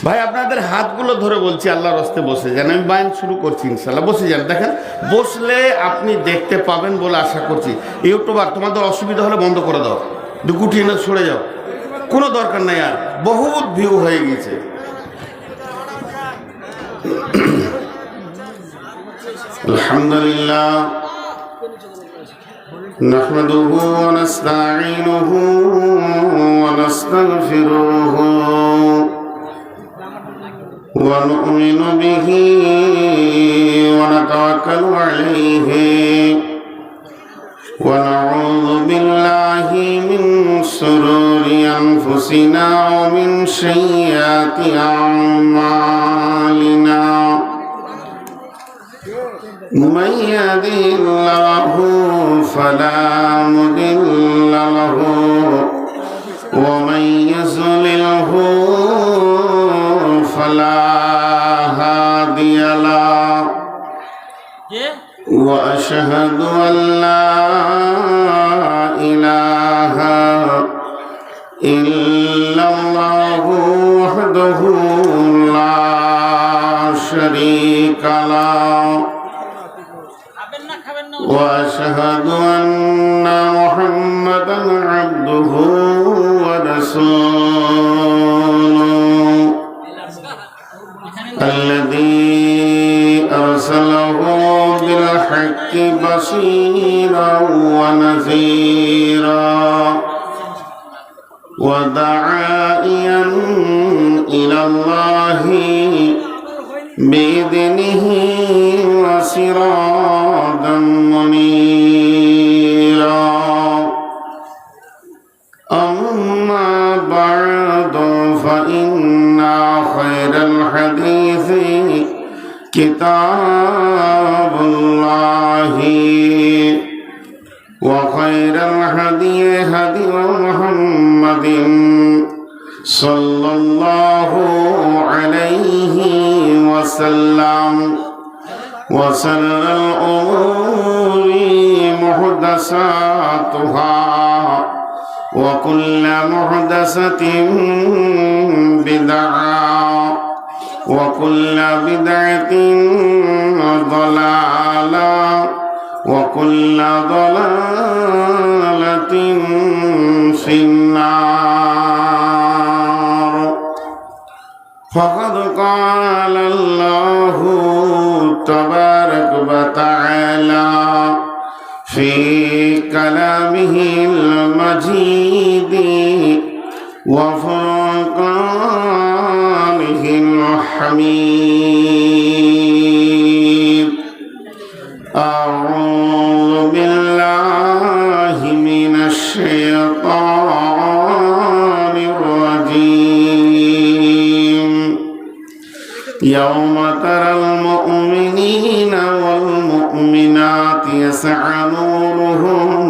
ভাই আপনাদের হাতগুলো ধরে বলছি, আল্লাহর রাস্তে বসে যান। আমি বায়ান শুরু করছি, ইনশাল্লাহ বসে যান। দেখেন বসলে আপনি দেখতে পাবেন বলে আশা করছি। ইউটিউবার তোমাদের অসুবিধা হলে বন্ধ করে দাও, গুটিয়ে না সরে যাও, কোনো দরকার নাই। আর বহুত ভিউ হয়ে গেছে। আলহামদুলিল্লাহ নাহমাদুহু ওয়া নাস্তাঈনুহু ওয়া নাস্তাগফিরুহু ওয়া নু'মিনু বিহি ওয়া নাতাওয়াক্কালু আলাইহি ওয়া নাউযু বিল্লাহি মিন শুরুরি আনফুসিনা ওয়া মিন সাইয়্যাতি আ'মালিনা। من يهده الله فلا مضل له ومن يضلله فلا هادي له وأشهد أن لا إله إلا الله وحده لا شريك له وأشهد أن محمدا عبده ورسوله الذي أرسله بالحق بشيرا ونذيرا وداعيا إلى الله بإذنه وسراجا منيرا. أما بعد فإن خير الحديث كتاب الله وخير الهدي هدي محمد صلى الله عليه وسلم وشر الأمور محدثاتها وكل محدثة بدعة وكل بدعة ضلالة وكل ضلالة في النار. فقد قال الله تبارك وتعالى في كلامه المجيد وفرقانه الحميد. أعوذ بالله من الشيطان الرجيم. يوم ترى المؤمنين والمؤمنات يسعى نورهم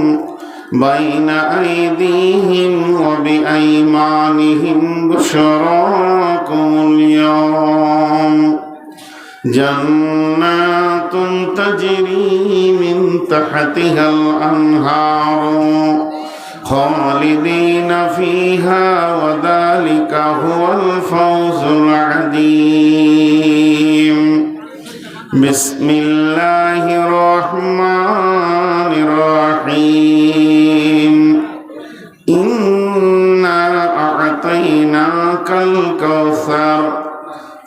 بين أيديهم وبأيمانهم بشراكم اليوم جنات تجري من تحتها الأنهار خالدين فيها وذلك هو الفوز العظيم. بسم الله الرحمن الرحيم. إنا أعطيناك الكوثر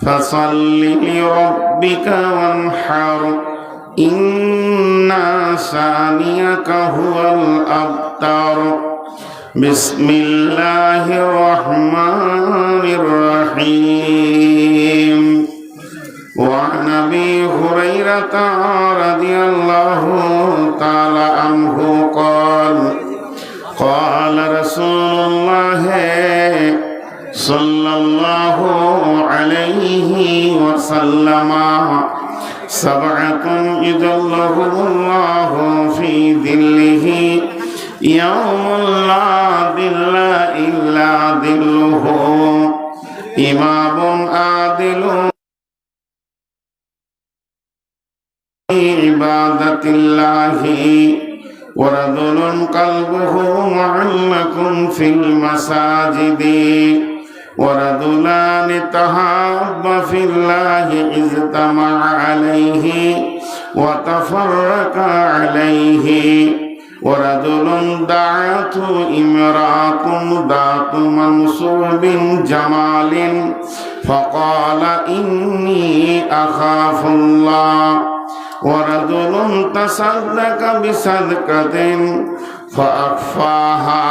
فصل لربك وانحر إن شانئك هو الأبتر. بسم الله الرحمن الرحيم. وعن أبي هريرة رضي الله تعالى عنه قال قال رسول الله صلى الله عليه وسلم سبعة يظلهم الله في ظله يوم لا ظل إلا ظله إمام عادل عبادة الله ورجل قلبه معلق في المساجد ورجلان تحابا في الله اجتمع عليه وتفرقا عليه ورجل دعته امرأة ذات منصب جمال فقال إني أخاف الله ورجل تصدق بصدقة فأخفاها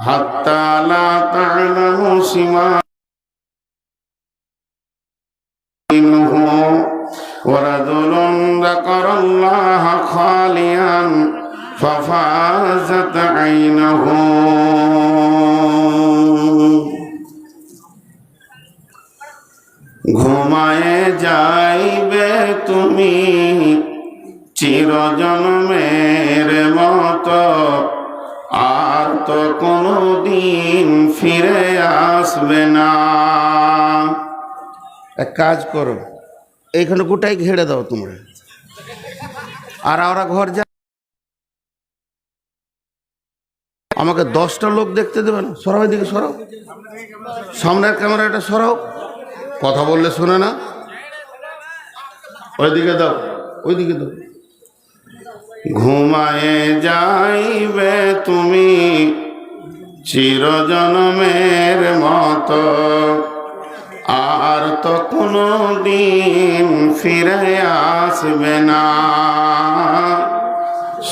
حتى لا تعلم شماله ورجل ذكر الله خاليا ففازت عينه ঘুমায়ে যাইবে তুমি চিরজন্মের মতো আর তো কোনোদিন ফিরে আসবে না। এক কাজ করো, এইখানে গোটাই ঘেড়ে দাও তোমরা, আর ওরা ঘর যা, আমাকে 10টা লোক দেখতে দেবে না। সরাও, এদিকে সরাও, সামনের ক্যামেরাটা সরাও, কথা বললে শোনে না, ওইদিকে দাও, ওইদিকে দাও। ঘুমায়ে যাইবে তুমি চিরজন্মের মতো আর তো কোনো দিন ফিরে আসবে না।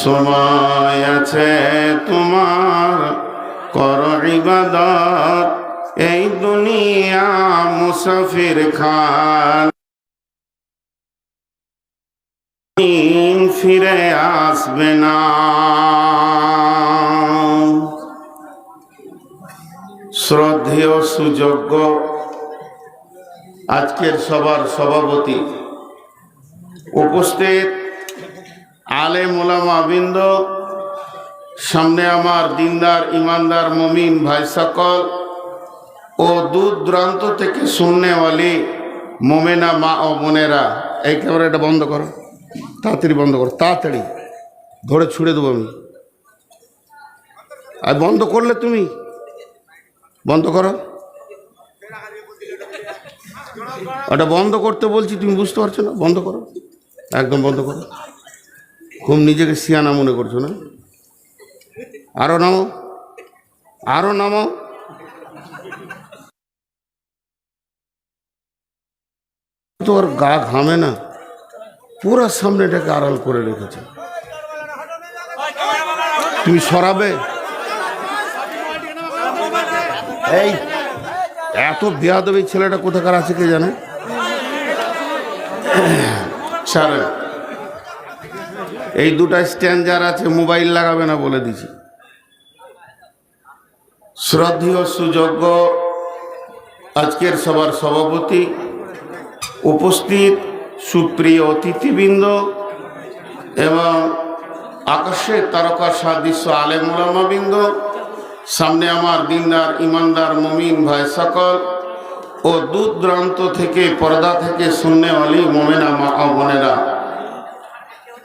সময় আছে তোমার, করো ইবাদত, এই দুনিয়া মুসাফির খান, ফিরে আসবে না। শ্রদ্ধেয় সুযোগ্য আজকের সবার সভাপতি, উপস্থিত আলেম ওলামা বৃন্দ, সামনে আমার দিনদার ইমানদার মুমিন ভাই সকল ও দূর দূরান্ত থেকে শুননেওয়ালি মোমেনা মা ও বোনেরা, এই ক্যামেরাটা বন্ধ করো, তাড়াতাড়ি বন্ধ করো, তাড়াতাড়ি ধরে ছুড়ে দেবো আমি। আর বন্ধ করলে তুমি বন্ধ করো, ওটা বন্ধ করতে বলছি, তুমি বুঝতে পারছো না? বন্ধ করো, একদম বন্ধ করো। খুব নিজেকে সিয়ানা মনে করছো না? আরো নামো, আরো নামো। তোর গা ঘামে না, পুরা সামনেটাকে আড়াল করে রেখেছে, তুমি সরাবে? এই এত বেয়াদবি ছেলেটা কোথাকার আছে কে জানে? ছাড়ে, এই দুটা স্ট্যান্ড যার আছে মোবাইল লাগাবে না বলে দিছি। শ্রদ্ধেয় সুযোগ্য আজকের সবার সভাপতি, উপস্থিত সুপ্রিয় অতিথিবৃন্দ এবং আকাশের তারকা সাদৃশ্য আলেম ওলামা বৃন্দ, সামনে আমার দিনদার ইমানদার মুমিন ভাই সকল ও দূর দূরান্ত থেকে পর্দা থেকে শুননেওয়ালি মোমেনা মা ও বোনেরা,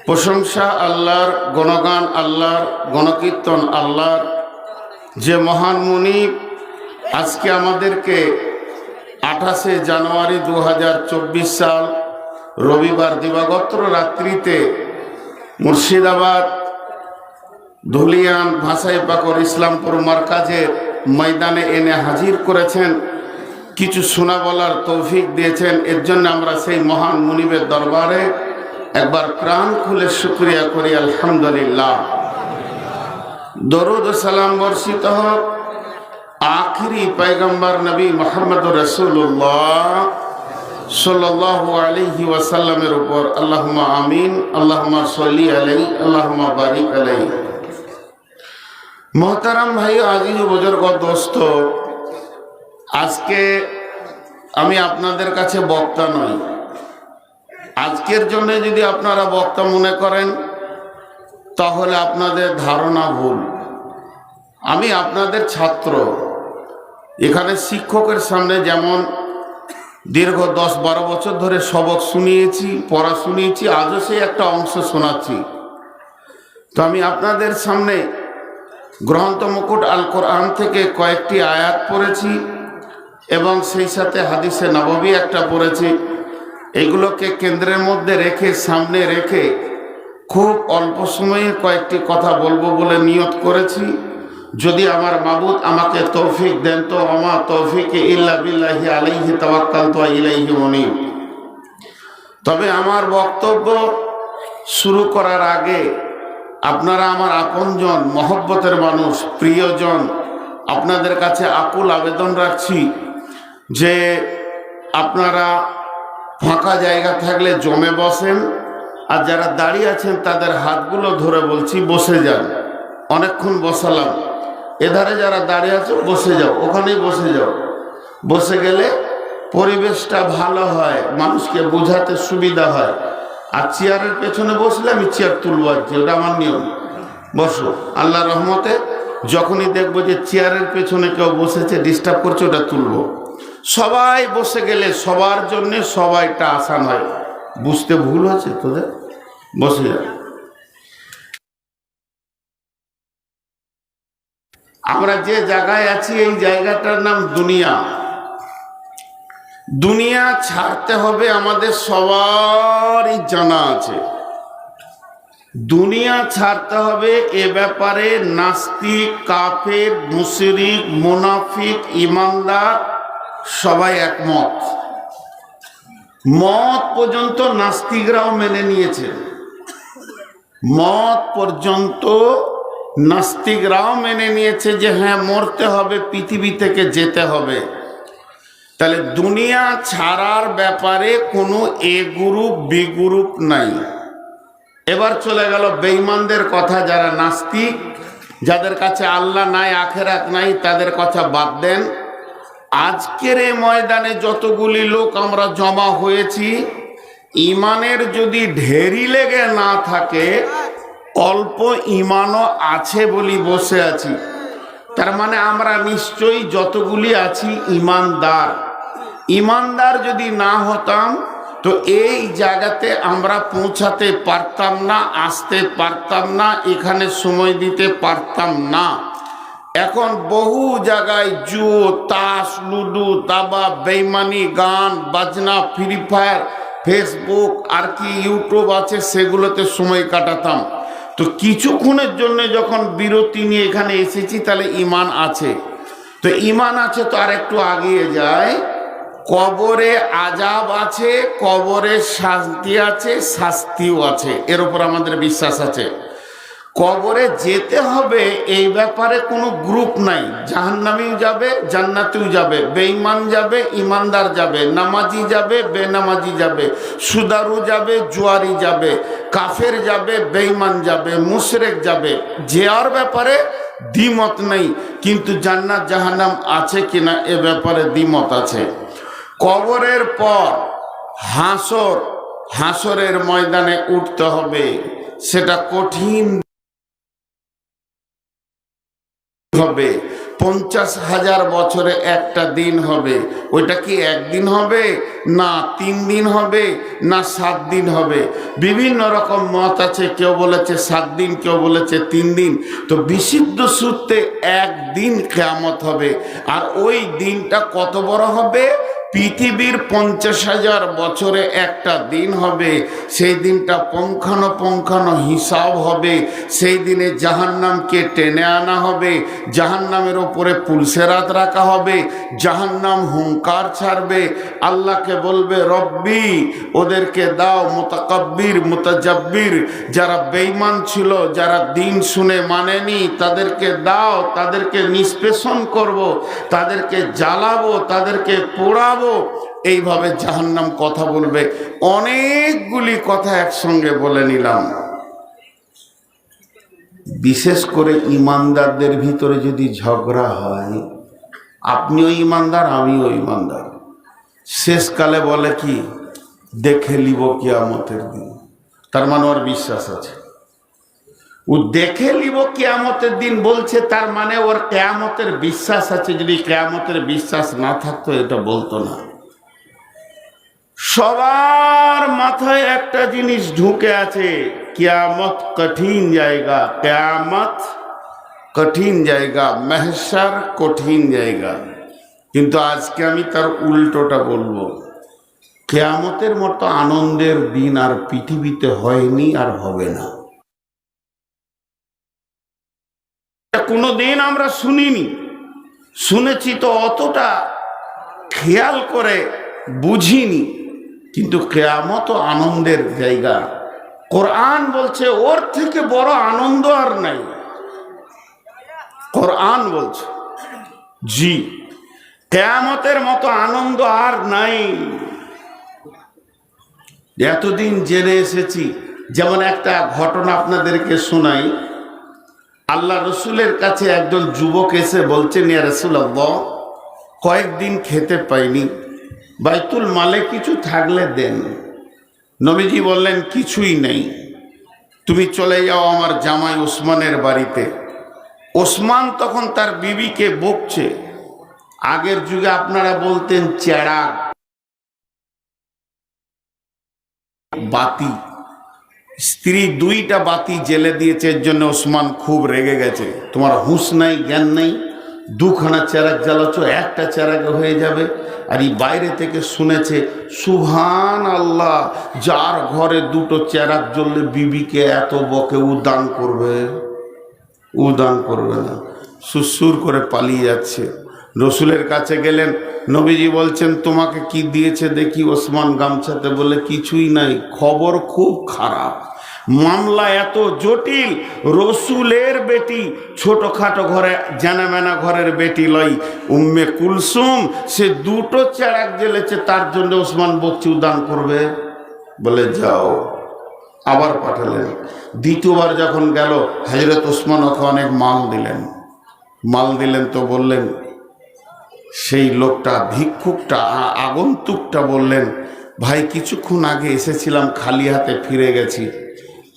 প্রশংসা আল্লাহর, গণগান আল্লাহর, গণকীর্তন আল্লাহর, যে মহান মুনিব আজকে আমাদেরকে 28শে জানুয়ারি 2024 সাল রবিবার দিবাগত রাত্রিতে মুর্শিদাবাদ ধুলিয়ান ভাষাই পাকর ইসলামপুর মার্কাজের ময়দানে এনে হাজির করেছেন, কিছু শোনা বলার তৌফিক দিয়েছেন। এর জন্য আমরা সেই মহান মুনিবের দরবারে একবার প্রাণ খুলে শুকরিয়া করি, আলহামদুলিল্লাহ। দরুদ ও সালাম বর্ষিত হোক আখিরি পয়গম্বর নবী মুহাম্মদ রাসূলুল্লাহ সাল্লাল্লাহু আলাইহি ওয়াসাল্লামের উপর। আল্লাহুম্মা আমিন, আল্লাহুম্মা সাল্লি আলাইহি, আল্লাহুম্মা বারিক আলাইহি। মোহতারাম ভাই, আজিজ ও বুজুর্গ দোস্ত, আজকে আমি আপনাদের কাছে বক্তা নই। আজকের জন্য যদি আপনারা বক্তা মনে করেন তাহলে আপনাদের ধারণা ভুল। আমি আপনাদের ছাত্র। এখানে শিক্ষকের সামনে যেমন দীর্ঘ 10-12 বছর ধরে সবক শুনিয়েছি, পড়া শুনিয়েছি, আজও সেই একটা অংশ শোনাচ্ছি। তো আমি আপনাদের সামনে গ্রন্থ মুকুট আল কোরআন থেকে কয়েকটি আয়াত পড়েছি এবং সেই সাথে হাদিসে নববী একটা পড়েছি। এগুলোকে কেন্দ্রের মধ্যে রেখে, সামনে রেখে খুব অল্প সময়ে কয়েকটি কথা বলবো বলে নিয়ত করেছি। যদি আমার মাবুদ আমাকে তৌফিক দেন তো আমা তৌফিক ইল্লা বিল্লাহি আলাইহি তাওয়াক্কালতু ওয়া ইলাইহি মুনীব। তবে আমার বক্তব্য শুরু করার আগে আপনারা আমার আপনজন, মহব্বতের মানুষ, প্রিয়জন, আপনাদের কাছে আকুল আবেদন রাখছি যে আপনারা ফাঁকা জায়গা থাকলে জমে বসেন, আর যারা দাঁড়িয়ে আছেন তাদের হাতগুলো ধরে বলছি বসে যান। অনেকক্ষণ বসালাম, এধারে যারা দাঁড়িয়ে আছে বসে যাও, ওখানেই বসে যাও। বসে গেলে পরিবেশটা ভালো হয়, মানুষকে বোঝাতে সুবিধা হয়। আর চেয়ারের পেছনে বসলে আমি চেয়ার তুলব, আর কি, ওটা আমার নিয়ম। বসো, আল্লাহ রহমতে যখনই দেখবো যে চেয়ারের পেছনে কেউ বসেছে, ডিস্টার্ব করছে, ওটা তুলব। সবাই বসে গেলে সবার জন্য সবাইটা আসান হয়। বুঝতে ভুল হচ্ছে তোদের? বসে যা। আমরা যে জায়গায় আছি এই জায়গাটার নাম দুনিয়া। দুনিয়া ছাড়তে হবে আমাদের সবারই জানা আছে। দুনিয়া ছাড়তে হবে এ ব্যাপারে নাস্তিক, কাফের, মুশরিক, মুনাফিক, ইমানদার সবাই একমত। মত পর্যন্ত নাস্তিকরাও মেনে নিয়েছেন। মত পর্যন্ত নাস্তিকরাও মেনে নিয়েছে যে হ্যাঁ, মরতে হবে, পৃথিবী থেকে যেতে হবে। তাহলে দুনিয়া ছাড়ার ব্যাপারে কোনো এ গ্রুপ বি গ্রুপ নাই। এবার চলে গেল বেঈমানদের কথা, যারা নাস্তিক, যাদের কাছে আল্লাহ নাই, আখেরাত নাই, তাদের কথা বাদ দেন। আজকের এই ময়দানে যতগুলি লোক আমরা জমা হয়েছি, ইমানের যদি ঢেরি লেগে না থাকে, অল্প ইমানও আছে বলি বসে আছি। তার মানে আমরা নিশ্চয়ই যতগুলি আছি ইমানদার। ইমানদার যদি না হতাম তো এই জায়গাতে আমরা পৌঁছাতে পারতাম না, আসতে পারতাম না, এখানে সময় দিতে পারতাম না। এখন বহু জায়গায় জুয়ো, তাস, লুডো, দাবা, বেইমানি, গান বাজনা, ফ্রি ফায়ার, ফেসবুক আর কি ইউটিউব আছে, সেগুলোতে সময় কাটাতাম। তো কিছুক্ষণের জন্য যখন বিরতি নিয়ে এখানে এসেছি, তাহলে ইমান আছে। তো ইমান আছে তো আর একটু আগিয়ে যায়। কবরে আযাব আছে, কবরে শান্তি আছে, শাস্তিও আছে, এর উপর আমাদের বিশ্বাস আছে। কবরে যেতে হবে এই ব্যাপারে কোনো গ্রুপ নাই। জাহান্নামীও যাবে, জান্নাতেও যাবে, বেঈমান যাবে, ইমানদার যাবে, নামাজি যাবে, বেনামাজি যাবে, সুদারু যাবে, জুয়ারি যাবে, কাফের যাবে, বেঈমান যাবে, মুশরিক যাবে। যাওয়ার ব্যাপারে দ্বিমত নেই, কিন্তু জান্নাত জাহান্নাম আছে কিনা এ ব্যাপারে দ্বিমত আছে। কবরের পর হাসর, হাসরের ময়দানে উঠতে হবে, সেটা কঠিন হবে। 50,000 বছরে একটা দিন হবে। ওইটা কি একদিন হবে, না 3 দিন হবে, না 7 দিন হবে? বিভিন্ন রকম মত আছে, কেউ বলেছে 7 দিন, কেউ বলেছে 3 দিন। তো বিশুদ্ধ সূত্রে একদিন কিয়ামত হবে। আর ওই দিনটা কত বড় হবে? পৃথিবীর 50,000 বছরে একটা দিন হবে। সেই দিনটা পুঙ্খানুপুঙ্খানু হিসাব হবে। সেই দিনে জাহান্নামকে টেনে আনা হবে, জাহান্নামের ওপরে পুলসেরাত রাখা হবে, জাহান্নাম হুঙ্কার ছাড়বে, আল্লাহকে বলবে রব্বি ওদেরকে দাও। মুতাকাব্বির, মুতাজাব্বির যারা বেঈমান ছিল, যারা দিন শুনে মানেনি, তাদেরকে দাও, তাদেরকে নিষ্পেষণ করব, তাদেরকে জ্বালাবো, তাদেরকে পোড়াবো। এইভাবে জাহান্নাম কথা বলবে। অনেকগুলি কথা একসঙ্গে বলে নিলাম। বিশেষ করে ইমানদারদের ভিতরে যদি ঝগড়া হয়, আপনিও ইমানদার, আমিও ইমানদার, শেষকালে বলে কি, দেখে লিব কিয়ামতের দিন। তার মানে ওর বিশ্বাস আছে। ও দেখে লিব কিয়ামতের দিন বলছে, তার মানে ওর কিয়ামতের বিশ্বাস আছে। যদি কিয়ামতের বিশ্বাস না থাকতো এটা বলতো না। সবার মাথায় একটা জিনিস ঢুকে আছে, কিয়ামত কঠিন জায়গা, কিয়ামত কঠিন জায়গা, महशर কঠিন জায়গা। কিন্তু আজকে আমি তার উল্টোটা বলবো। কিয়ামতের মতো আনন্দের দিন আর পৃথিবীতে হয়নি আর হবে না। কোনোদিন আমরা শুনিনি, শুনেছি তো অতটা খেয়াল করে বুঝিনি। কিন্তু কিয়ামত আনন্দের জায়গা। কোরআন বলছে ওর থেকে বড় আনন্দ আর নাই। কোরআন বলছে জি, কিয়ামতের মতো আনন্দ আর নাই। এতদিন জেনে এসেছি, যেমন একটা ঘটনা আপনাদেরকে শোনাই। আল্লাহ রসুলের কাছে একজন যুবক এসে বলছেন, ইয়া রাসূলুল্লাহ, কয়েকদিন খেতে পাইনি, বাইতুল মালে কিছু থাকলে দেন। নবীজি বললেন, কিছুই নেই, তুমি চলে যাও আমার জামাই ওসমানের বাড়িতে। ওসমান তখন তার বিবিকে বকছে। আগের যুগে আপনারা বলতেন চেরাগ, বাতি। স্ত্রী দুইটা বাতি জেলে দিয়েছে, এর জন্য ওসমান খুব রেগে গেছে। তোমার হুঁশ নাই, জ্ঞান নেই, দুখানা চেরাগ জ্বালাচ্ছ, একটা চেরাগে হয়ে যাবে। আর এই বাইরে থেকে শুনেছে, সুবহান আল্লাহ, যার ঘরে দুটো চেরাগ জ্বললে বিবিকে এত বকে, উদান করবে? উদান করবে না। সুসুর করে পালিয়ে যাচ্ছে। রসুলের কাছে গেলেন, নবীজি বলছেন, তোমাকে কি দিয়েছে দেখি। ওসমান গামছাতে বলে, কিছুই নাই। খবর খুব খারাপ, মামলা এত জটিল। রসুলের বেটি ছোটখাটো ঘরে, জানামেনা ঘরের বেটি লই, উম্মে কুলসুম, সে দুটো চেরাগ জ্বেলেছে, তার জন্য ওসমান বকছি, উদান করবে? বলে যাও। আবার পাঠালেন। দ্বিতীয়বার যখন গেল, হযরত ওসমান ওকে অনেক মাল দিলেন তো বললেন, সেই লোকটা, ভিক্ষুকটা, আগন্তুকটা বললেন, ভাই কিছুক্ষণ আগে এসেছিলাম, খালি হাতে ফিরে গেছি,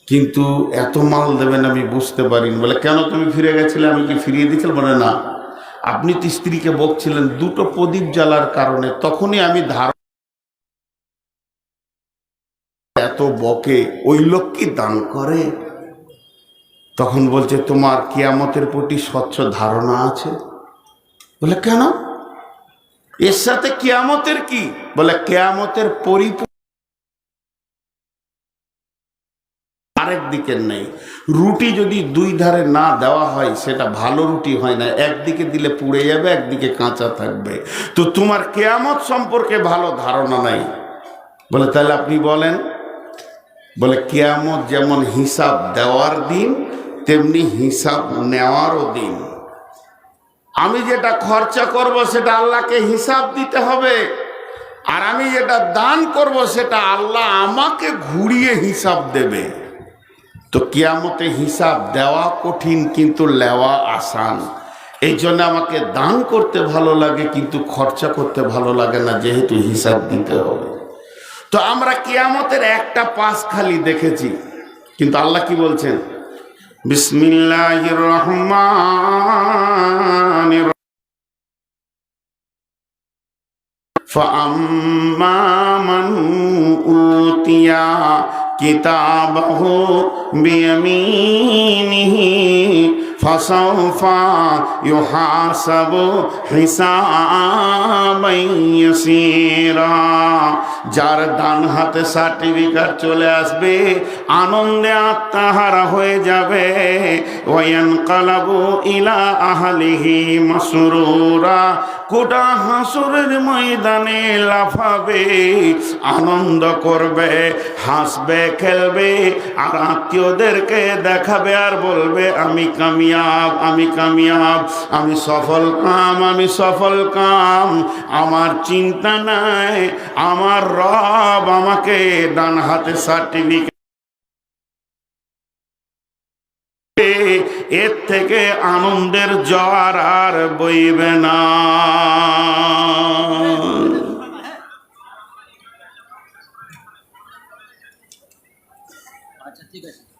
কিন্তু এত মাল দেবেন আমি বুঝতে পারিনি। বলে, কেন, তুমি ফিরে গেছিলে, আমি কি ফিরিয়ে দিয়েছিলাম? বলে, না, আপনি তো স্ত্রীকে বকছিলেন দুটো প্রদীপ জ্বালার কারণে, তখনই আমি এত বকে, ওই লোক কি দান করে? তখন বলছে, তোমার কিয়ামতের প্রতি স্বচ্ছ ধারণা আছে? বলে, কেন, এর সাথে কিয়ামতের কি? বলে, কিয়ামতের আরেক দিকের নেই। রুটি যদি দুই ধারে না দেওয়া হয়, সেটা ভালো রুটি হয় না, একদিকে দিলে পুড়ে যাবে, একদিকে কাঁচা থাকবে। তো তোমার কিয়ামত সম্পর্কে ভালো ধারণা নাই। বলে, তাহলে আপনি বলেন? বলে, কিয়ামত যেমন হিসাব দেওয়ার দিন, তেমনি হিসাব নেওয়ারও দিন। আমি যেটা খরচা করব সেটা আল্লাহকে হিসাব দিতে হবে, আর আমি যেটা দান করব সেটা আল্লাহ আমাকে ঘুরিয়ে হিসাব দেবে। তো কিয়ামতে হিসাব দেওয়া কঠিন, কিন্তু নেওয়া আসান। এই জন্য আমাকে দান করতে ভালো লাগে, কিন্তু খরচা করতে ভালো লাগে না, যেহেতু হিসাব দিতে হবে। তো আমরা কিয়ামতের একটা পাশ খালি দেখেছি, কিন্তু আল্লাহ কি বলছেন? বিসমিল্লাহির রহমানির ফাআম্মা মান উতিয়া কিতাবাহু বিয়ামিনিহি ফাসাউফা ইউহাসাবু হিসাবান ইয়াসীরা। যার ডান হাতে সার্টিফিকেট চলে আসবে, আনন্দে আত্মহারা হয়ে যাবে। ওয়ায়ানকালাবু ইলা আহলিহি মাসরুরা, গোটা হাসরের ময়দানে লাফাবে, আনন্দ করবে, হাসবে, খেলবে, আর আত্মীয়দেরকে দেখাবে, আর বলবে, আমি কামিয়াব, আমি কামিয়াব, আমি সফল কাম, আমি সফল কাম। আমার চিন্তা নাই, আমার রব আমাকে ডান হাতে সার্টিফিকেট, এর থেকে আনন্দের জোয়ার আর বইবে না।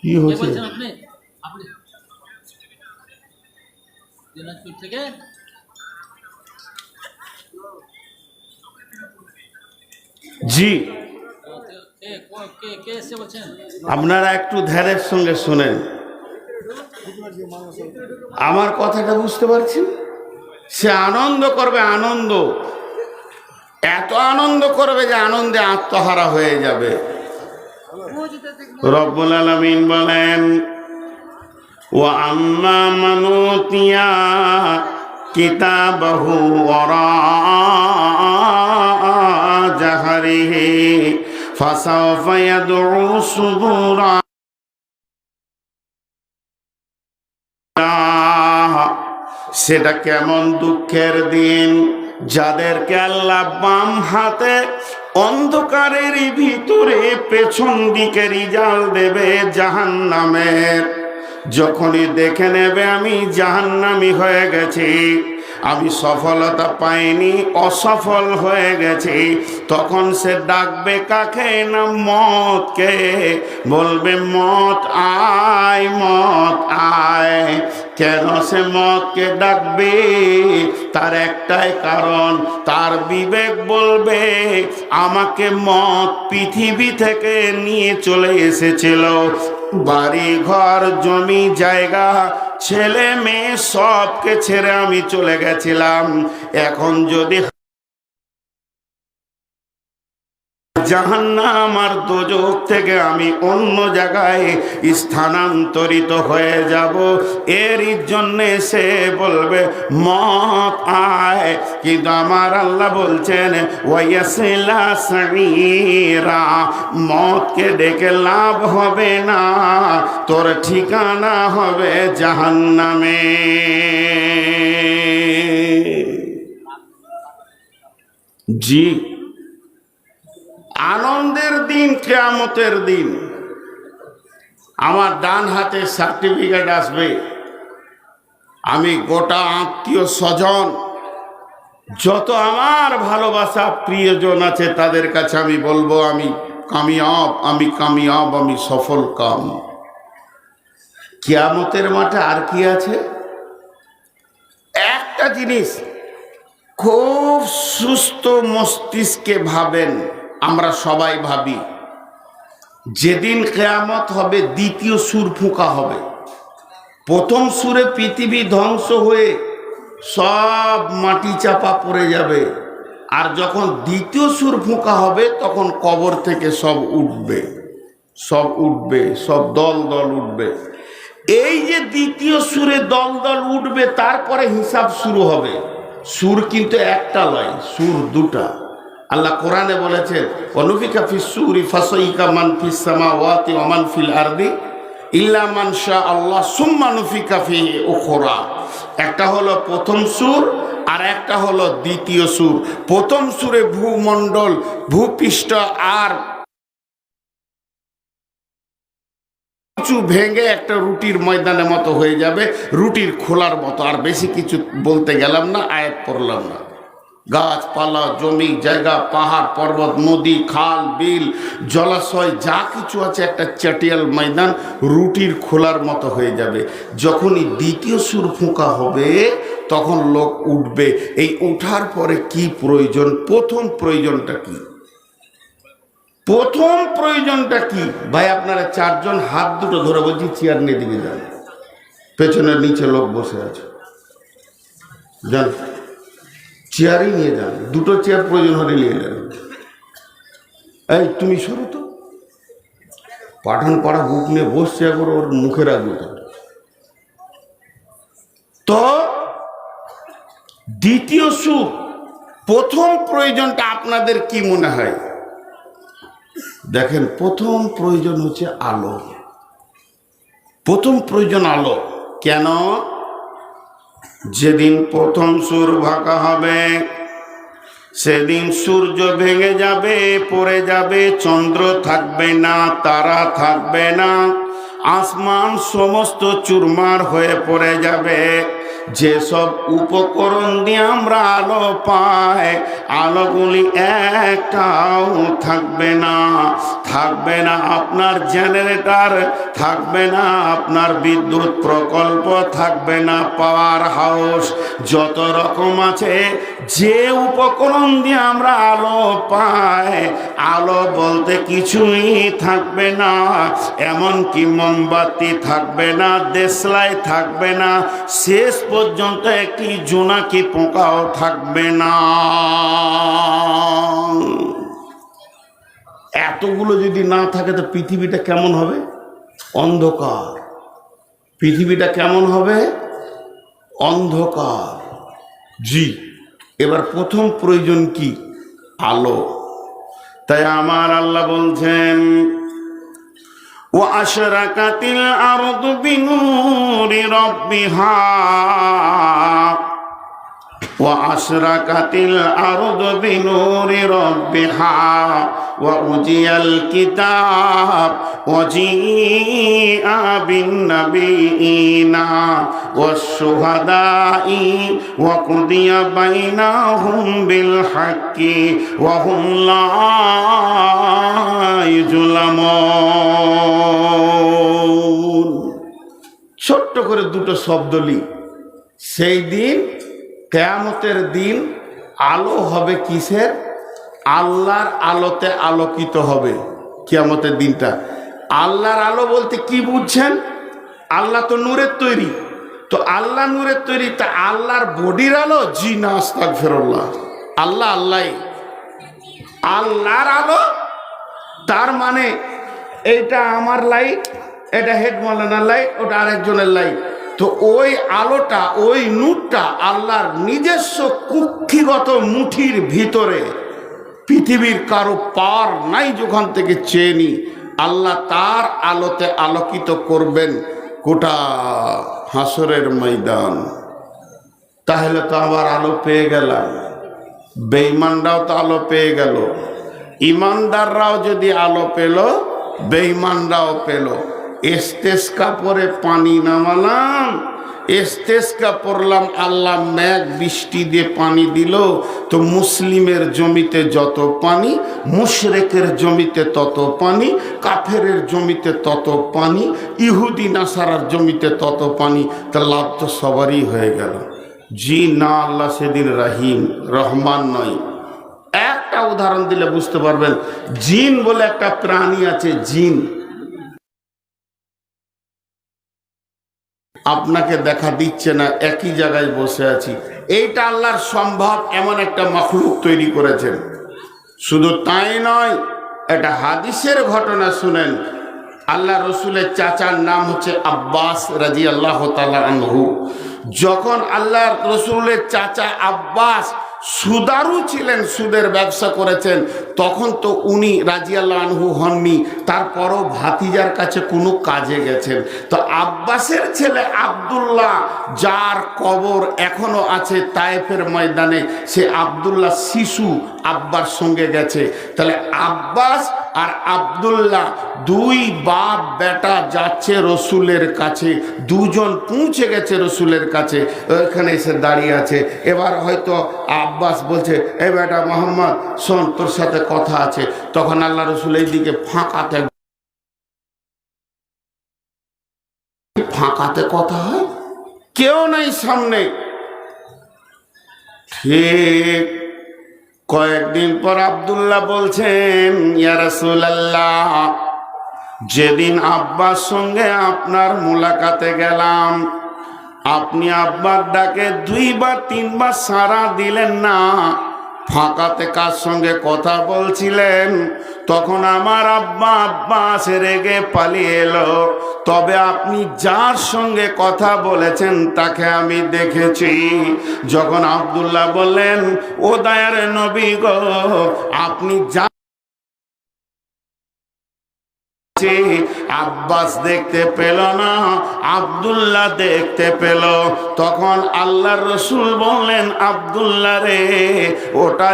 কি হচ্ছে? জি, আপনারা একটু ধ্যানের সঙ্গে শুনেন, আমার কথাটা বুঝতে পারছেন? সে আনন্দ করবে, আনন্দ, এত আনন্দ করবে যে আনন্দে আত্মহারা হয়ে যাবে। রব্বুল আলামিন বলেন, ওয়া আম্মা মান উতিয়া কিতাবাহু ওয়ারা জাহরিহি ফাসাওফা ইয়াদউ সুবুরা। সেটা কেমন দুঃখের দিন যাদেরকে আল্লাহ বাম হাতে অন্ধকারের ভিতরে পেছন দিকে রিজাল দেবে জাহান্নামের। যখনই দেখে নেবে আমি জাহান্নামী হয়ে গেছি, আমি সফলতা পাইনি, অসফল হয়ে গেছি, তখন সে ডাকবে কাকে না মতকে, বলবে মত আয়, মত আয়। কেন সে মতকে ডাকবে? তার একটাই কারণ, তার বিবেক বলবে আমাকে মত পৃথিবী থেকে নিয়ে চলে এসেছিল, বাড়ি ঘর জমি জায়গা ছেলে মেয়ে সবকে ছেড়ে আমি চলে গেছিলাম। এখন যদি জাহান্নাম আর দোজখ থেকে আমি অন্য জায়গায় স্থানান্তরিত হয়ে যাব, এরই জন্যে সে বলবে মত আয়। কিন্তু আমার আল্লাহ বলছেন ওয়ায়াসিলা সাঈরা, মতকে ডেকে লাভ হবে না, তোর ঠিকানা হবে জাহান্নামে। জি, আনন্দের দিন কিয়ামতের দিন। আমার ডান হাতে সার্টিফিকেট আসবে, আমি গোটা আত্মীয় স্বজন যত আমার ভালোবাসা প্রিয়জন আছে তাদের কাছে আমি বলবো আমি কামিয়াব, আমি কামিয়াব, আমি সফল কাম। কিয়ামতের মাঠে আর কি আছে? একটা জিনিস খুব সুস্থ মস্তিষ্কে ভাবেন, আমরা সবাই ভাবি যেদিন কিয়ামত হবে দ্বিতীয় সুর ফুঁকা হবে। প্রথম সুরে পৃথিবী ধ্বংস হয়ে সব মাটি চাপা পড়ে যাবে, আর যখন দ্বিতীয় সুর ফুঁকা হবে তখন কবর থেকে সব উঠবে, সব উঠবে, সব দল দল উঠবে। এই যে দ্বিতীয় সুরে দল দল উঠবে, তারপরে হিসাব শুরু হবে। সুর কিন্তু একটা নয়, সুর দুটা। আল্লাহ কোরআনে বলেছেন অনুফিকা ফিস সুরি ফাসাইকা মান ফিস সামাওয়াতি ওয়া মান ফিল আরদি ইল্লা মান শা আল্লাহ সুম্মা নুফিকা ফিহি উখরা। একটা হলো প্রথম সুর আর একটা হলো দ্বিতীয় সুর। প্রথম সুরে ভূমণ্ডল, ভূপৃষ্ঠ আর কিছু ভেঙে একটা রুটির ময়দানের মতো হয়ে যাবে, রুটির খোলার মতো। আর বেশি কিছু বলতে গেলাম না, আয়াত পড়লাম না। গাছপালা, জমি জায়গা, পাহাড় পর্বত, নদী খাল বিল জলাশয় যা কিছু আছে একটা চাটিয়াল ময়দান রুটির খোলার মতো হয়ে যাবে। যখনই দ্বিতীয় সুর ফুঁকা হবে তখন লোক উঠবে। এই ওঠার পরে কি প্রয়োজন? প্রথম প্রয়োজনটা কি? প্রথম প্রয়োজনটা কি? ভাই আপনারা চারজন হাত দুটো ধরে বলছি চেয়ার নিয়ে দিকে যান, পেছনের নিচে লোক বসে আছে, যান চেয়ারই নিয়ে যান, দুটো চেয়ার প্রয়োজন হলে নিয়ে যান। এই তুমি সরো তো, পাঠান পাড়া বুক নিয়ে বসছে, একবার ওর মুখে রাখবে। তো দ্বিতীয় সুর, প্রথম প্রয়োজনটা আপনাদের কি মনে হয়? দেখেন, প্রথম প্রয়োজন হচ্ছে আলো। প্রথম প্রয়োজন আলো। কেন? যেদিন প্রথম সুর ভাঙা হবে সেদিন সূর্য ভেঙে যাবে, পড়ে যাবে, চন্দ্র থাকবে না, তারা থাকবে না, আসমান সমস্ত চুরমার হয়ে পড়ে যাবে। যেসব উপকরণ দিয়ে আমরা আলো পাই, আলোগুলি একটাও থাকবে না। থাকবে না আপনার জেনারেটর, থাকবে না আপনার বিদ্যুৎ প্রকল্প, থাকবে না পাওয়ার হাউস, যত রকম আছে যে উপকরণ দিয়ে আমরা আলো পাই, আলো বলতে কিছুই থাকবে না, এমনকি মোমবাতি থাকবে না, দেশলাই থাকবে না, শেষ পর্যন্ত একটি জোনাকি পোকাও থাকবে না। এতগুলো যদি না থাকে তো পৃথিবীটা কেমন হবে? অন্ধকার। পৃথিবীটা কেমন হবে? অন্ধকার। জি, এবার প্রথম প্রয়োজন কি? আলো। তাই আমার আল্লাহ বলছেন, ওয়া আশরাকাতিল আরদু বিনূরি রাব্বিহা ওয়া আশরাকাতিল আরদু বিনূরি রাব্বিহা ওয়া উজিয়াল কিতাব ওয়া জিআ বিন নাবিয়িনা ওয়াশ শুহাদাই ওয়া কুদিয়া বাইনাহুম বিল হাক্কি ওয়া হুম লা ইউযলামুন। ছোট্ট করে দুটো শব্দ লি। সেই দিন, কিয়ামতের দিন, আলো হবে কিসের? আল্লাহর আলোতে আলোকিত হবে কিয়ামতের দিনটা। আল্লাহর আলো বলতে কি বুঝছেন? আল্লাহ তো নূরের তৈরি, তো আল্লাহ নূরের তৈরি, তা আল্লাহর বডির আলো? জি না, আস্তাগফিরুল্লাহ। আল্লাহ আল্লাহ, আল্লাহর আলো। তার মানে এইটা আমার লাইট, এটা হেড মৌলানার লাইট, ওটা আরেকজনের লাইট। তো ওই আলোটা, ওই নূরটা আল্লাহর নিজস্ব কুক্ষিগত মুঠির ভিতরে, পৃথিবীর কারো পার নাই যখন থেকে চেয়ে নি, আল্লাহ তার আলোতে আলোকিত করবেন গোটা হাসরের ময়দান। তাহলে তো আবার আলো পেয়ে গেলাম। বেঈমানরাও তো আলো পেয়ে গেল, ইমানদাররাও যদি আলো পেল, বেঈমানরাও পেল। ইস্তেসকা পরে পানি নামালাম, ইস্তেসকা পড়লাম, আল্লাহ মেঘ বৃষ্টি দিয়ে পানি দিল, তো মুসলিমের জমিতে যত পানি, মুশরিকের জমিতে তত পানি, কাফেরের জমিতে তত পানি, ইহুদি নাসারার জমিতে তত পানি, তা লাভ তো সবারই হয়ে গেল। জি না, আল্লাহ সেদিন রহিম রহমান নয়। একটা উদাহরণ দিলে বুঝতে পারবেন। জিন বলে একটা প্রাণী আছে, জিন। আপনাকে দেখা দিচ্ছে না, একই জায়গায় বসে আছি। এইটা আল্লাহর সম্ভব এমন একটা মাখলুক তৈরি করেছেন। শুধু তাই নয়, এটা হাদিসের ঘটনা শুনেন। আল্লাহ রসুলের চাচার নাম হচ্ছে আব্বাস রাদিয়াল্লাহু তাআলা আনহু। যখন আল্লাহ রসুলের চাচা আব্বাস সুদারু ছিলেন, সুদের ব্যবসা করেছেন, তখন তো উনি রাদিয়াল্লাহু আনহু হননি, তারপরও ভাতিজার কাছে কোনো কাজে গেছেন। তো আব্বাসের ছেলে আব্দুল্লাহ, যার কবর এখনো আছে তায়েফের ময়দানে, সে আব্দুল্লাহ শিশু আব্বার সঙ্গে গেছে। তাহলে আব্বাস আর আব্দুল্লাহ দুই বাপ বেটা যাচ্ছে রসুলের কাছে, দুজন পৌঁছে গেছে রসুলের কাছে, ওইখানে এসে দাঁড়িয়ে আছে। এবার হয়তো আব্বাস বলছে, এ বেটা মোহাম্মদ শোন, তোর সাথে কথা আছে। তখন আল্লাহ রসুল এই দিকে ফাঁকাতে কথা হয়, কেউ নাই সামনে। ঠিক কয়েকদিন পর আব্দুল্লাহ বলছেন, ইয়া রাসূলুল্লাহ, যেদিন আব্বার সঙ্গে আপনার মুলাকাতে গেলাম, আপনি আব্বার ডাকে 2 বা 3 বার সাড়া দিলেন না, ফাঁকাতে কার সঙ্গে কথা বলছিলেন? তখন আমার আব্বা আব্বাস রেগে পালিয়ে এলো। তবে আপনি যার সঙ্গে কথা বলেছেন তাকে আমি দেখেছি। যখন আব্দুল্লাহ বললেন, ও দয়ার নবী গো, আপনি যা আব্বাস দেখতে পেল না, আব্দুল্লাহ দেখতে পেল। তখন আল্লাহর রসুল বললেন, আব্দুল্লাহ রে, ওটা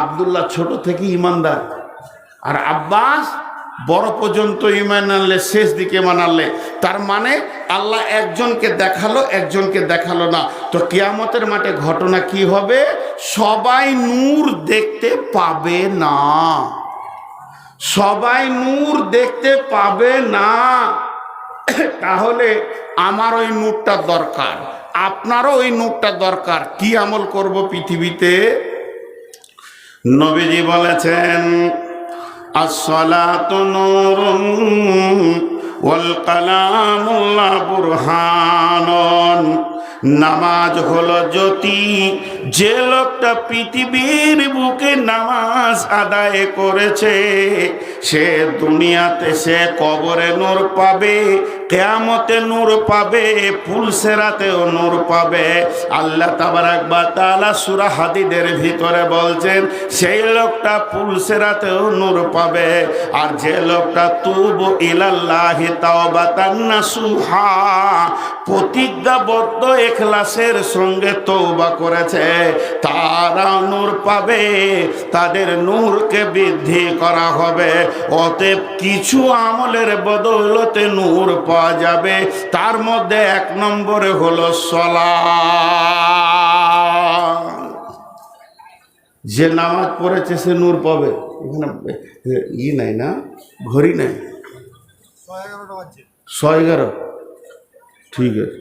আব্দুল্লাহ ছোট থেকে ইমানদার, আর আব্বাস বড় পর্যন্ত ইমান আনলে, শেষ দিকে মানালে। তার মানে আল্লাহ একজনকে দেখালো, একজনকে দেখালো না। তো কিয়ামতের মাঠে ঘটনা কি হবে? সবাই নূর দেখতে পাবে না, সবাই নূর দেখতে পাবে না। তাহলে আমার ওই নূরটা দরকার, আপনারও ওই নূরটা দরকার। কি আমল করব পৃথিবীতে? নবীজি বলেছেন আসসালাতু নূরুন ওয়াল কালামু বুরহানুন, নামাজ হলো জ্যোতি। যে লোকটা পৃথিবীর বুকে নামাজ আদায় করেছে সে দুনিয়াতে সে কবরে নূর পাবে, কিয়ামতে নূর পাবে, পুলসেরাতেও নূর পাবে। আল্লাহ তাবারাক ওয়া তাআলা সূরা হাদীদের ভিতরে বলছেন সেই লোকটা পুলসেরাতেও নূর পাবে। আর যে লোকটা তুবু ইলাল্লাহি তাওবাতান নাসুহা, প্রতিজ্ঞাবদ্ধ ইখলাসের সঙ্গে তওবা করেছে, তারা নূর পাবে, তাদের নূরকে বৃদ্ধি করা হবে। অতএব কিছু আমলের বদৌলতে নূর পাওয়া যাবে, তার মধ্যে 1 নম্বরে হলো সালাত। যে নামাজ পড়েছে সে নূর পাবে। এখানে নাই না, ঘড়ি নাই, 11:11 ঠিক আছে।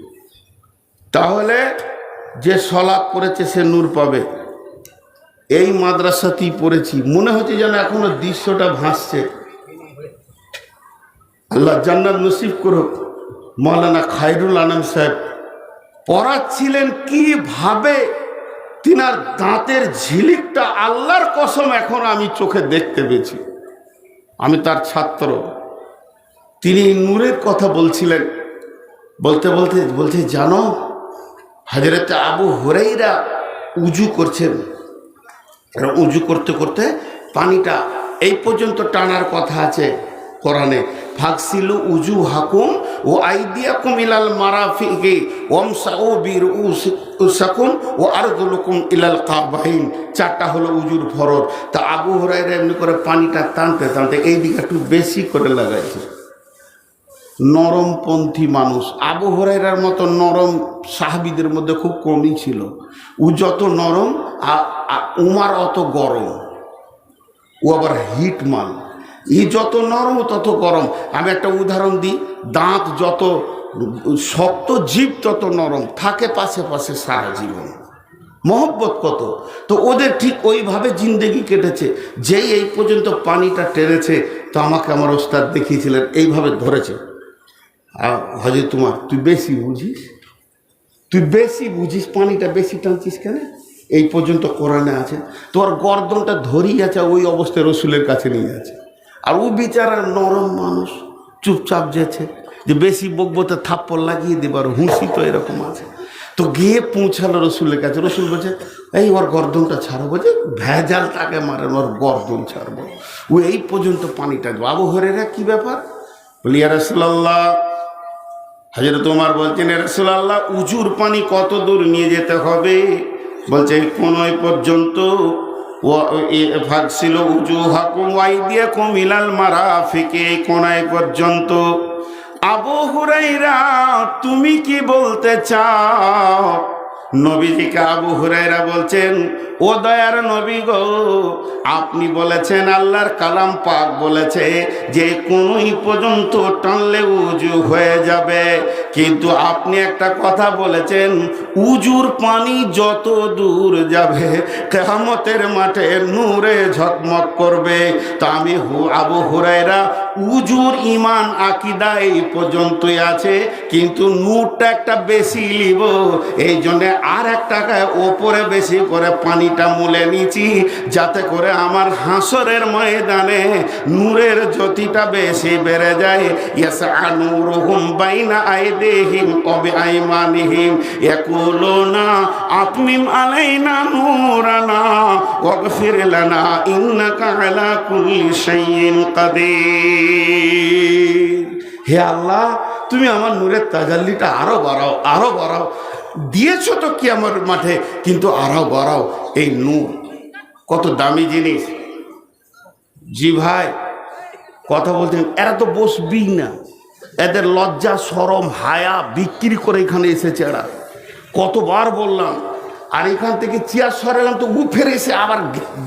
তাহলে যে সলাৎ পড়েছে সে নূর পাবে। এই মাদ্রাসাতেই পড়েছি, মনে হচ্ছে যেন এখনো দৃশ্যটা ভাসছে। আল্লাহ জান্নাত নসিব করুক। মাওলানা খায়রুল আনাম সাহেব পড়াচ্ছিলেন কিভাবে, তিনার দাঁতের ঝিলিকটা আল্লাহর কসম এখন আমি চোখে দেখতে পেয়েছি। আমি তার ছাত্র। তিনি নূরের কথা বলছিলেন, বলতে বলতে বলছে জানো হযরত আবু হুরায়রা উজু করছেন, উজু করতে করতে পানিটা এই পর্যন্ত টানার কথা আছে কোরআনে, ফাগসিলু উজুহাকুম ওয়া আইদিয়াকুম ইলাল মারাফিকি ওয়ামসাউ বিরুউসিকুম ওয়া আরজুলুকুম ইলাল কাবাইন। 4টা হলো উজুর ফরজ। তা আবু হুরায়রা এমনি করে পানিটা টানতে টানতে এই দিকে একটু বেশি করে লাগাইছে। নরমপন্থী মানুষ। আবু হুরায়রার মতো নরম সাহাবীদের মধ্যে খুব কমই ছিল। ও যত নরম উমার অত গরম, ও আবার হিট মাল। ই যত নরম তত গরম। আমি একটা উদাহরণ দিই, দাঁত যত শক্ত জীব তত নরম থাকে পাশে পাশে সারা জীবন। মহব্বত কত। তো ওদের ঠিক ওইভাবে জিন্দেগি কেটেছে। যেই এই পর্যন্ত পানিটা টেনেছে, তো আমাকে আমার ওস্তাদ দেখিয়েছিলেন এইভাবে ধরেছে। হজে তোমার তুই বেশি বুঝিস, পানিটা বেশি টানছিস কেন? এই পর্যন্ত কোরআনে আছে, তোর গর্দনটা ধরিয়ে আছে, ওই অবস্থায় রসুলের কাছে নিয়ে আছে। আর ও বিচারা নরম মানুষ, চুপচাপ যেছে যে বেশি বকবো তো থাপ্পড় লাগিয়ে দেবার হুঁশি তো এরকম আছে। তো গিয়ে পৌঁছালো রসুলের কাছে। রসুল বলছে এই ওর গর্দনটা ছাড়বো, যে ভেজাল তাকে মারেন, ওর গর্দন ছাড়বো। ও এই পর্যন্ত পানিটা। আবু হুরায়রা কি ব্যাপার? বলি ইয়া রাসূলুল্লাহ, হযরত ওমর বলছেন ইয়া রাসূলুল্লাহ উজুর পানি কত দূর নিয়ে যেতে হবে? বলছে কোনই পর্যন্ত। ফাগসিলু উজুহাকুম ওয়া আইদিয়াকুম ইলাল মারাফিকি, কোনায় পর্যন্ত। আবু হুরায়রা তুমি কি বলতে চাও? নবীজিকে আবু হুরায়রা বলছেন ও দয়ার নবী গো, আপনি বলেছেন আল্লাহর কালাম পাক বলেছে যে কোনই পর্যন্ত টানলে উজু হয়ে যাবে, কিন্তু আপনি একটা কথা বলেছেন উজুর পানি যত দূর যাবে কিয়ামতের মাঠে নূরে ঝকমক করবে। তা আমি আবু হুরায়রা উজুর ঈমান আকীদা এই পর্যন্তই আছে, কিন্তু নূরটা একটা বেশি লিব, এই জন্য আর 1 টাকায় ওপরে বেশি করে পানিটা মুলে নিছি, যাতে করে আমার হাসরের ময়দানে নূরের জ্যোতিটা বেশি বেড়ে যায়। ইয়াসআ নূরুহুম বাইনা আইদিহিম ওয়া বিআইমানিহিম ইয়াকুলুনা আতমিম আলাইনা নূরানা ওয়াগফির লানা ইন্নাকা আলা কুল্লি শাইইন কাদির। হে আল্লাহ, তুমি আমার নূরের তাজাল্লিটা আরো বাড়াও, আরো বাড়াও। দিয়েছো তো কি আমার মাঠে, কিন্তু আরো বাড়াও। এই নূর কত দামি জিনিস। জি ভাই কথা বলছেন, এরা তো বসবি না, এদের লজ্জা শরম হায়া বিক্রি করে এখানে এসেছে এরা। কতবার বললাম, আর এখান থেকে চেয়ার সরালাম তো ফের এসে আবার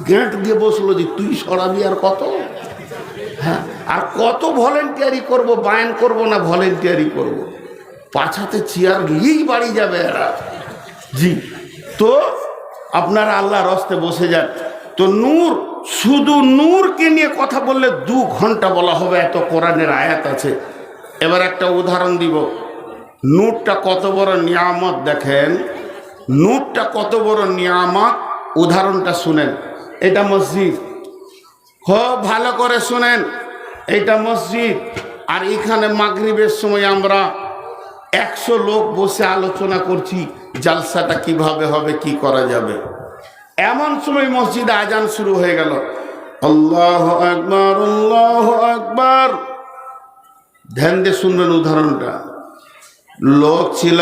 গেঁট দিয়ে বসলো যে তুই সরাবি আর কত। হ্যাঁ, আর কত ভলেন্টিয়ারি করব, বায়ান করব না ভলেন্টিয়ারি করব। পাছাতে চেয়ার নিয়েই বাড়ি যাবে এরা। জি, তো আপনারা আল্লাহর রাস্তে বসে যান। তো নূর, শুধু নূরকে নিয়ে কথা বললে 2 ঘন্টা বলা হবে, এত কোরআনের আয়াত আছে। এবার একটা উদাহরণ দিব। নূরটা কত বড় নিয়ামত দেখেন, নূরটা কত বড় নিয়ামত। উদাহরণটা শুনেন। এটা মসজিদ, খুব ভালো করে শুনেন। এটা মসজিদ, আর এখানে মাগরিবের সময় আমরা 100 লোক বসে আলোচনা করছি জালসাটা কিভাবে হবে, কি করা যাবে। এমন সময় মসজিদে আজান শুরু হয়ে গেল, আল্লাহু আকবার, আল্লাহু আকবার। ধ্যান দিয়ে শুনবেন উদাহরণটা। লোক ছিল,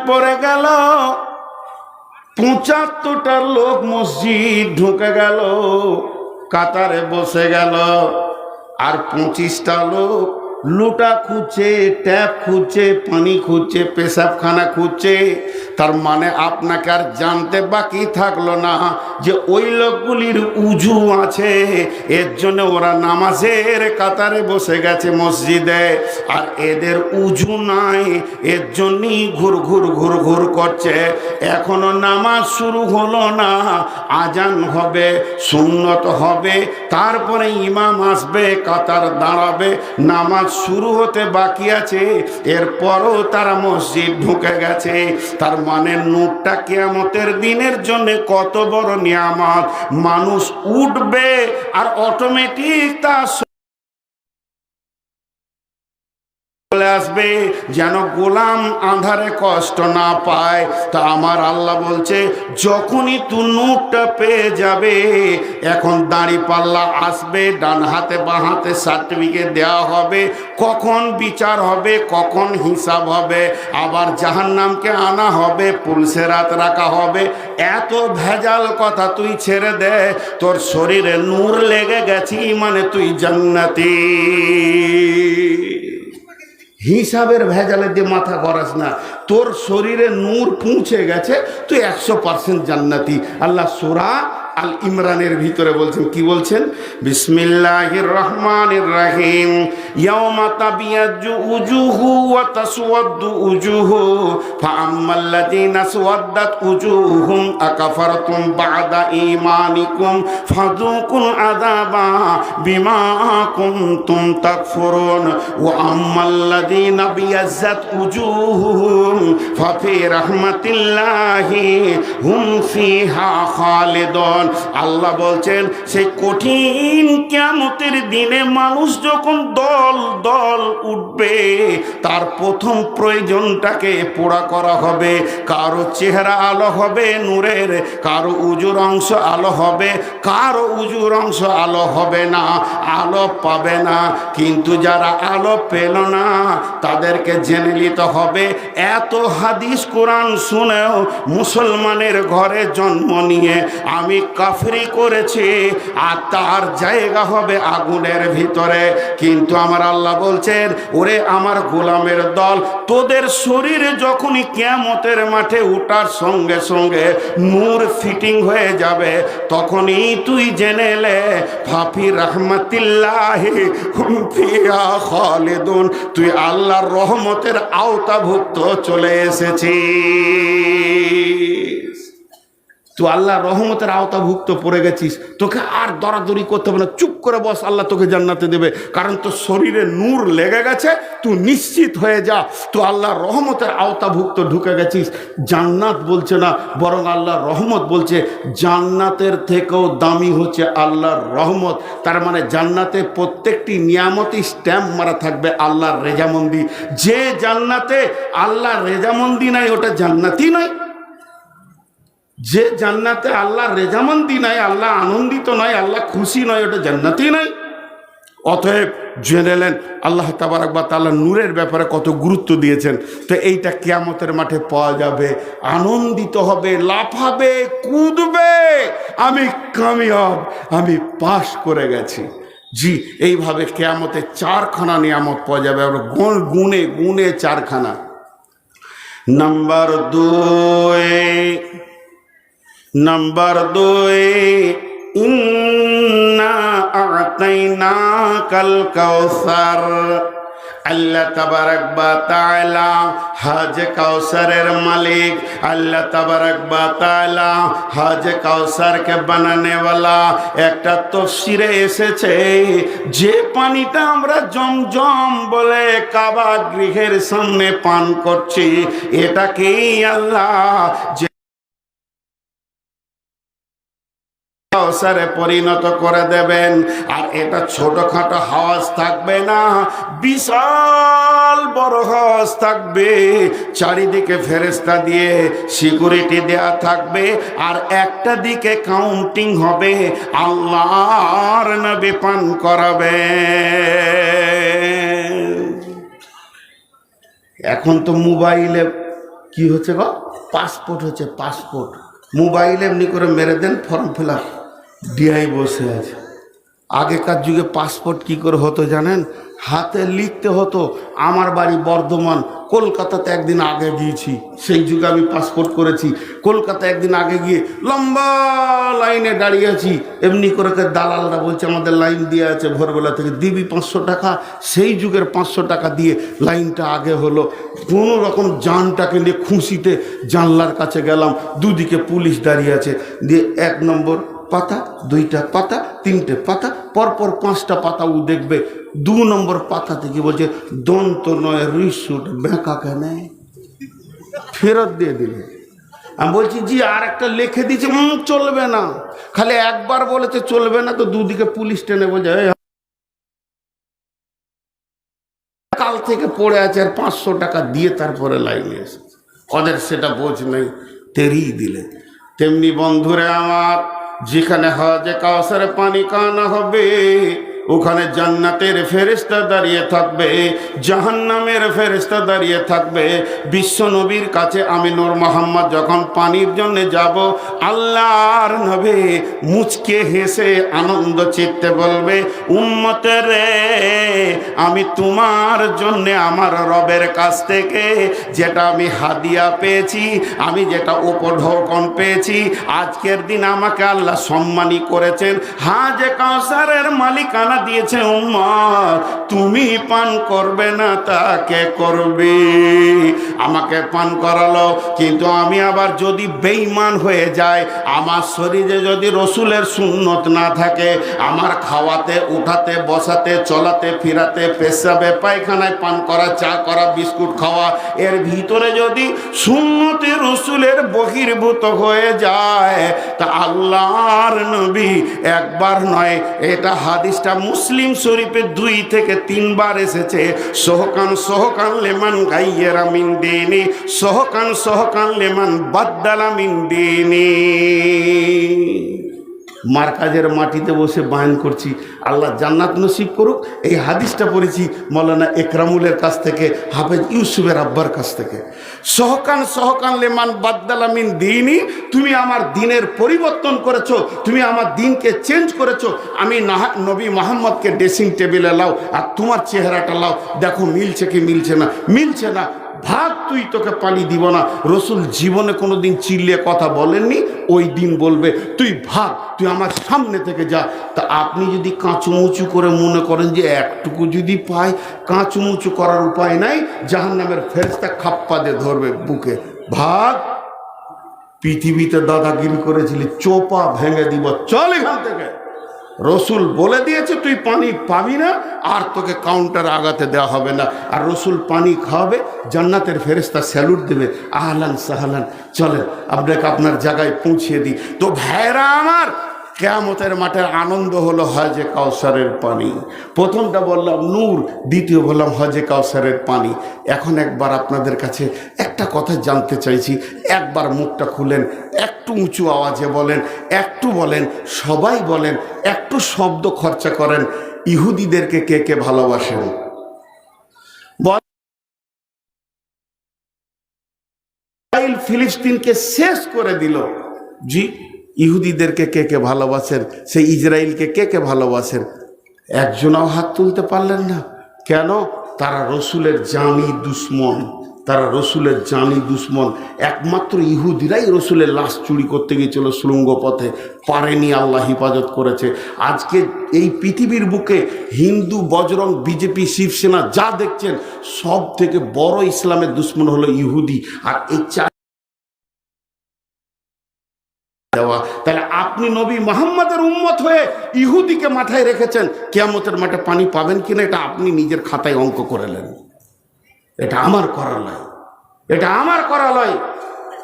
পরে গেল 75টা লোক মসজিদ ঢুকে গেল, কাতারে বসে গেল। আর 25টা লোক লুটা খুঁজছে, ট্যাপ খুঁজছে, পানি খুঁজছে, পেশাবখানা খুঁজছে। তার মানে আপনাকে আর জানতে বাকি থাকলো না যে ওই লোকগুলির উজু আছে, এর জন্য ওরা নামাজের কাতারে বসে গেছে মসজিদে। আর এদের উজু নাই, এর জন্যই ঘুর ঘুর ঘুর ঘুর করছে। এখনো নামাজ শুরু হলো না, আজান হবে, সুন্নত হবে, তারপরে ইমাম আসবে, কাতার দাঁড়াবে, নামাজ শুরু হতে বাকি আছে, এরপরও তারা মসজিদ ঢুকে গেছে। তার মানে নূরটা কিয়ামতের দিনের জন্য কত বড় নিয়ামত। মানুষ উঠবে আর অটোমেটিক তার চলে আসবে, যেন গোলাম আঁধারে কষ্ট না পায়। তা আমার আল্লাহ বলছে, যখনই তুই নূরটা পেয়ে যাবে, এখন দাড়ি পাল্লা আসবে, ডান হাতে বাঁ হাতে সার্টিফিকেট দেওয়া হবে, কখন বিচার হবে, কখন হিসাব হবে, আবার জাহান্নামকে আনা হবে, পুলসেরাত রাখা হবে। এত ভেজাল কথা তুই ছেড়ে দে, তোর শরীরে নূর লেগে গেছি মানে তুই জান্নাতি। হিসাবের ভেজালে দিয়ে মাথা করাস না, তোর শরীরে নূর পৌঁছে গেছে, তুই 100% জান্নাতি। আল্লাহ সূরা আল ইমরানের ভিতরে বলছেন, কি বলছেন? বিসমিল্লাহির রহমানির রহিম। ইয়াউমা তাবিয়াজ্জু উজুহু ওয়া তাসওয়াদ্দু উজুহু ফাআম্মাল্লাযীনা আসওয়াদ্দাত উজুহুম আকাফারতুম বা'দা ঈমানিকুম ফাযুকুল আযাবা বিমা কুনতুম তাকফুরুন ওয়া আম্মাল্লাযীনা বিয়াজ্জাত উজুহুহুম ফাফি রাহমাতিল্লাহি হুম ফিহা খালিদুন। আল্লাহ বলছেন, সেই কঠিন কিয়ামতের দিনে মানুষ যখন দল দল উঠবে, তার প্রথম প্রয়োজনটাকে পুরা করা হবে। কারো চেহারা আলো হবে নূরের, কারো উজুর অংশ আলো হবে, কারো উজুর অংশ আলো হবে না, আলো পাবে না। কিন্তু যারা আলো পেল না, তাদেরকে জেনে নিতে হবে, এত হাদিস কোরআন শুনেও মুসলমানের ঘরে জন্ম নিয়ে আমি কাফরি করেছি, আর তার জায়গা হবে আগুনের ভিতরে। কিন্তু আমার আল্লাহ বলছেন, ওরে আমার গোলামের দল, তোদের শরীরে যখনই কিয়ামতের মাঠে উঠার সঙ্গে সঙ্গে নূর ফিটিং হয়ে যাবে, তখনই তুই জেনে লে ফাফি রাহমাতিল্লাহি হুম ফিহা খালিদুন, তুই আল্লাহর রহমতের আওতাভুক্ত চলে এসেছিস। তুই আল্লাহর রহমতের আওতাভুক্ত পড়ে গেছিস, তোকে আর দরাদরি করতে হবে না, চুপ করে বস, আল্লাহ তোকে জান্নাতে দেবে। কারণ তোর শরীরে নূর লেগে গেছে, তুই নিশ্চিত হয়ে যা, তুই আল্লাহর রহমতের আওতাভুক্ত ঢুকে গেছিস। জান্নাত বলছে না, বরং আল্লাহর রহমত বলছে। জান্নাতের থেকেও দামি হচ্ছে আল্লাহর রহমত। তার মানে জান্নাতে প্রত্যেকটি নিয়ামতই স্ট্যাম্প মারা থাকবে আল্লাহর রেজামন্দি। যে জান্নাতে আল্লাহর রেজামন্দি নাই, ওটা জান্নাতি নয়। যে জান্নাতে আল্লাহর রেজামন্দি নাই, আল্লাহ আনন্দিত নয়, আল্লাহ খুশি নয়, ওটা জান্নাতি নয়। অতএব জেনে নেন আল্লাহ তাবারক ওয়া তাআলা নূরের ব্যাপারে কত গুরুত্ব দিয়েছেন। তো এইটা কিয়ামতের মাঠে পাওয়া যাবে, আনন্দিত হবে, লাফাবে, কুদবে, আমি কামিয়াব, আমি পাশ করে গেছি। জি, এইভাবে কিয়ামতে 4খানা নিয়ামত পাওয়া যাবে। আমরা গুনে গুনে 4খানা। নাম্বার 2, ইন্না আ'তাইনাকাল কাউসার। আল্লাহ তাবারাক ওয়া তাআলা হাজে কাউসারের মালিক, আল্লাহ তাবারাক ওয়া তাআলা হাজে কাউসারকে বানানে ওয়ালা। একটা তাফসীরে এসেছে যে পানিটা আমরা জমজম বলে কাবা গৃহের সামনে পান করছি, এটাকেই আল্লাহ যে কাউসারে পরিণত করে দেবেন। আর এটা ছোটখাটো হাওয়াজ থাকবে না, বিশাল বড় হাওয়াজ থাকবে। চারিদিকে ফেরেশতা দিয়ে সিকিউরিটি দেয়া থাকবে, আর একটা দিকে কাউন্টিং হবে, আল্লাহর নবী পান করাবে। এখন তো মোবাইলে কি হচ্ছে গো, পাসপোর্ট হচ্ছে, পাসপোর্ট মোবাইলে এমনি করে মেরে দেন, ফর্ম ফিল আপ, ডিআই বসে আছে। আগেকার যুগে পাসপোর্ট কি করে হতো জানেন? হাতে লিখতে হতো। আমার বাড়ি বর্ধমান, কলকাতাতে একদিন আগে গিয়েছি, সেই যুগে আমি পাসপোর্ট করেছি। কলকাতা একদিন আগে গিয়ে লম্বা লাইনে দাঁড়িয়ে আছি, এমনি করে দালালরা বলছে আমাদের লাইন দিয়ে আছে ভোরবেলা থেকে, দিবি 500 টাকা। সেই যুগের 500 টাকা দিয়ে লাইনটা আগে হলো। কোনো রকম জানটাকে নিয়ে খুশিতে জানলার কাছে গেলাম, দুদিকে পুলিশ দাঁড়িয়ে আছে। দিয়ে 1 নম্বর পাতা, 2টা পাতা, 3টে পাতা, পরপর 5টা পাতা ও দেখবে। 2 নম্বর পাতা থেকে বলছে দন্ত নয় রিসুট বেঁকা কেন, ফেরত দিয়ে দিলে। আমি বলছি জি আর একটা লিখে দিয়েছে, চলবে না। খালি একবার বলেছে চলবে না, তো দুদিকে পুলিশ টেনে বলছে কাল থেকে পড়ে আছে, আর 500 টাকা দিয়ে তারপরে লাইনে এসেছে। ওদের সেটা বোঝ নেই, তেরিয়ে দিলে। তেমনি বন্ধুরে আমার, যেখানে হজে কাউসারে পানি কানা হবে, ওখানে জান্নাতের ফেরেশতা দাঁড়িয়ে থাকবে, জাহান্নামের ফেরেশতা দাঁড়িয়ে থাকবে। বিশ্ব নবীর কাছে আমি নূর মোহাম্মদ যখন পানির জন্য যাব, আল্লাহর নবী মুচকে হেসে আনন্দ চিত্তে বলবে, উম্মতের রে, আমি তোমার জন্য আমার রবের কাছ থেকে যেটা আমি হাদিয়া পেয়েছি, আমি যেটা উপঢৌকন পেয়েছি, আজকের দিন আমাকে আল্লাহ সম্মানী করেছেন, হাজে কাউসারের মালিকানা দিয়েছে। উম্মত তুমি পান করবে না, তাকে করবে। আমাকে পান করালো, কিন্তু আমি আবার যদি বেঈমান হয়ে যায়, আমার শরীরে যদি রসুলের সুন্নত না থাকে, আমার খাওয়াতে, উঠাতে, বসাতে, চলাতে, ফিরাতে, পেশাবে, পায়খানায় পান করা, চা করা, বিস্কুট খাওয়া, এর ভিতরে যদি সুন্নতে রসুলের বহির্ভূত হয়ে যায়, তা আল্লাহর নবী একবার নয়, এটা হাদিসটা মুসলিম শরীফে 2 থেকে 3 বার এসেছে। সোহকান সোহকান লেমান গাইয়েরা মিন দিনি, সোহকান সোহকান লেমান বাদ্দালা মিন দিনি। মার্কাজের মাটিতে বসে বায়ান করছি, আল্লাহ জান্নাত নসিব করুক। এই হাদিসটা পড়েছি মৌলানা একরামুলের কাছ থেকে, হাফেজ ইউসুফের আব্বার কাছ থেকে। সহকান সহকান লেমান বাদ্দালা মিন দিনি, তুমি আমার দিনের পরিবর্তন করেছো, তুমি আমার দিনকে চেঞ্জ করেছো। আমি নবী মোহাম্মদকে ড্রেসিং টেবিলে লাও, আর তোমার চেহারাটা লাও, দেখো মিলছে কি মিলছে না। মিলছে না, ভাগ, তুই, তোকে পানি দিব না। রসুল জীবনে কোনোদিন চিল্লিয়ে কথা বলেননি, ওই দিন বলবে তুই ভাগ, তুই আমার সামনে থেকে যা। তা আপনি যদি কাঁচুমুচু করে মনে করেন যে একটুকু যদি পাই, কাঁচুমুচু করার উপায় নাই, জাহান্নামের ফেরেশতা খাপ্পা দিয়ে ধরবে বুকে, ভাগ। পৃথিবীতে দাদাগিরি করেছিলি, চোপা ভেঙে দিব, চল এখান থেকে। রসুল বলে দিয়েছে তুই পানি পাবি না, আর তোকে কাউন্টার আগাতে দেওয়া হবে না। আর রসুল পানি খাওয়াবে, জান্নাতের ফেরেশতা স্যালুট দেবে, আহলান সাহলান, চলেন আপনাকে আপনার জায়গায় পৌঁছিয়ে দিই। তো ভাইরা আমার, কিয়ামতের মাঠের আনন্দ হলো হজে কাউসারের পানি। প্রথমটা বললাম নূর, দ্বিতীয় বললাম হজে কাউসারের পানি। এখন একবার আপনাদের কাছে একটা কথা জানতে চাইছি, একবার মুখটা খুলেন, একটু উঁচু আওয়াজে বলেন, একটু বলেন, সবাই বলেন, একটু শব্দ খরচা করেন। ইহুদিদেরকে কে কে ভালোবাসেন? ফিলিস্তিনকে শেষ করে দিল, জি। ইহুদিদেরকে কে কে ভালোবাসেন? সেই ইসরায়েলকে কে কে ভালোবাসেন? একজনও হাত তুলতে পারলেন না। কেন? তারা রসুলের জানি দুশ্মন, তারা রসুলের জানি দুশ্মন। একমাত্র ইহুদিরাই রসুলের লাশ চুরি করতে গিয়েছিল সুড়ঙ্গ পথে, পারেনি, আল্লাহ হিফাজত করেছে। আজকে এই পৃথিবীর বুকে হিন্দু, বজরং, বিজেপি, শিবসেনা যা দেখছেন, সব থেকে বড় ইসলামের দুশ্মন হলো ইহুদি। আর এই দেওয়া, তাহলে আপনি নবী মুহাম্মদের উম্মত হয়ে ইহুদিকে মাথায় রেখেছেন, কিয়ামতের মাঠে পানি পাবেন কিনা এটা আপনি নিজের খাতায় অঙ্ক করেলেন। এটা আমার করা নয়, এটা আমার করা নয়।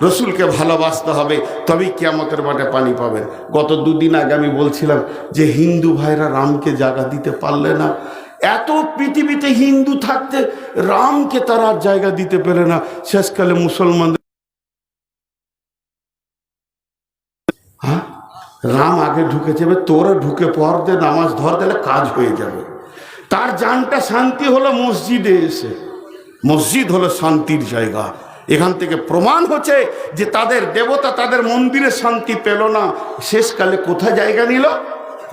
রসুলকে ভালোবাসতে হবে, তবেই কিয়ামতের মাঠে পানি পাবেন। গত দুদিন আগে আমি বলছিলাম যে হিন্দু ভাইরা রামকে জায়গা দিতে পারলে না। এত পৃথিবীতে হিন্দু থাকতে রামকে তারা জায়গা দিতে পেরে না। শেষকালে মুসলমানদের রাম আগে ঢুকে যাবে, তোরা ঢুকে পর দে, নামাজ ধর, দিলে কাজ হয়ে যাবে। তার জানটা শান্তি হলো মসজিদে এসে। মসজিদ হলো শান্তির জায়গা। এখান থেকে প্রমাণ হচ্ছে যে তাদের দেবতা তাদের মন্দিরে শান্তি পেল না, শেষকালে কোথায় জায়গা নিল?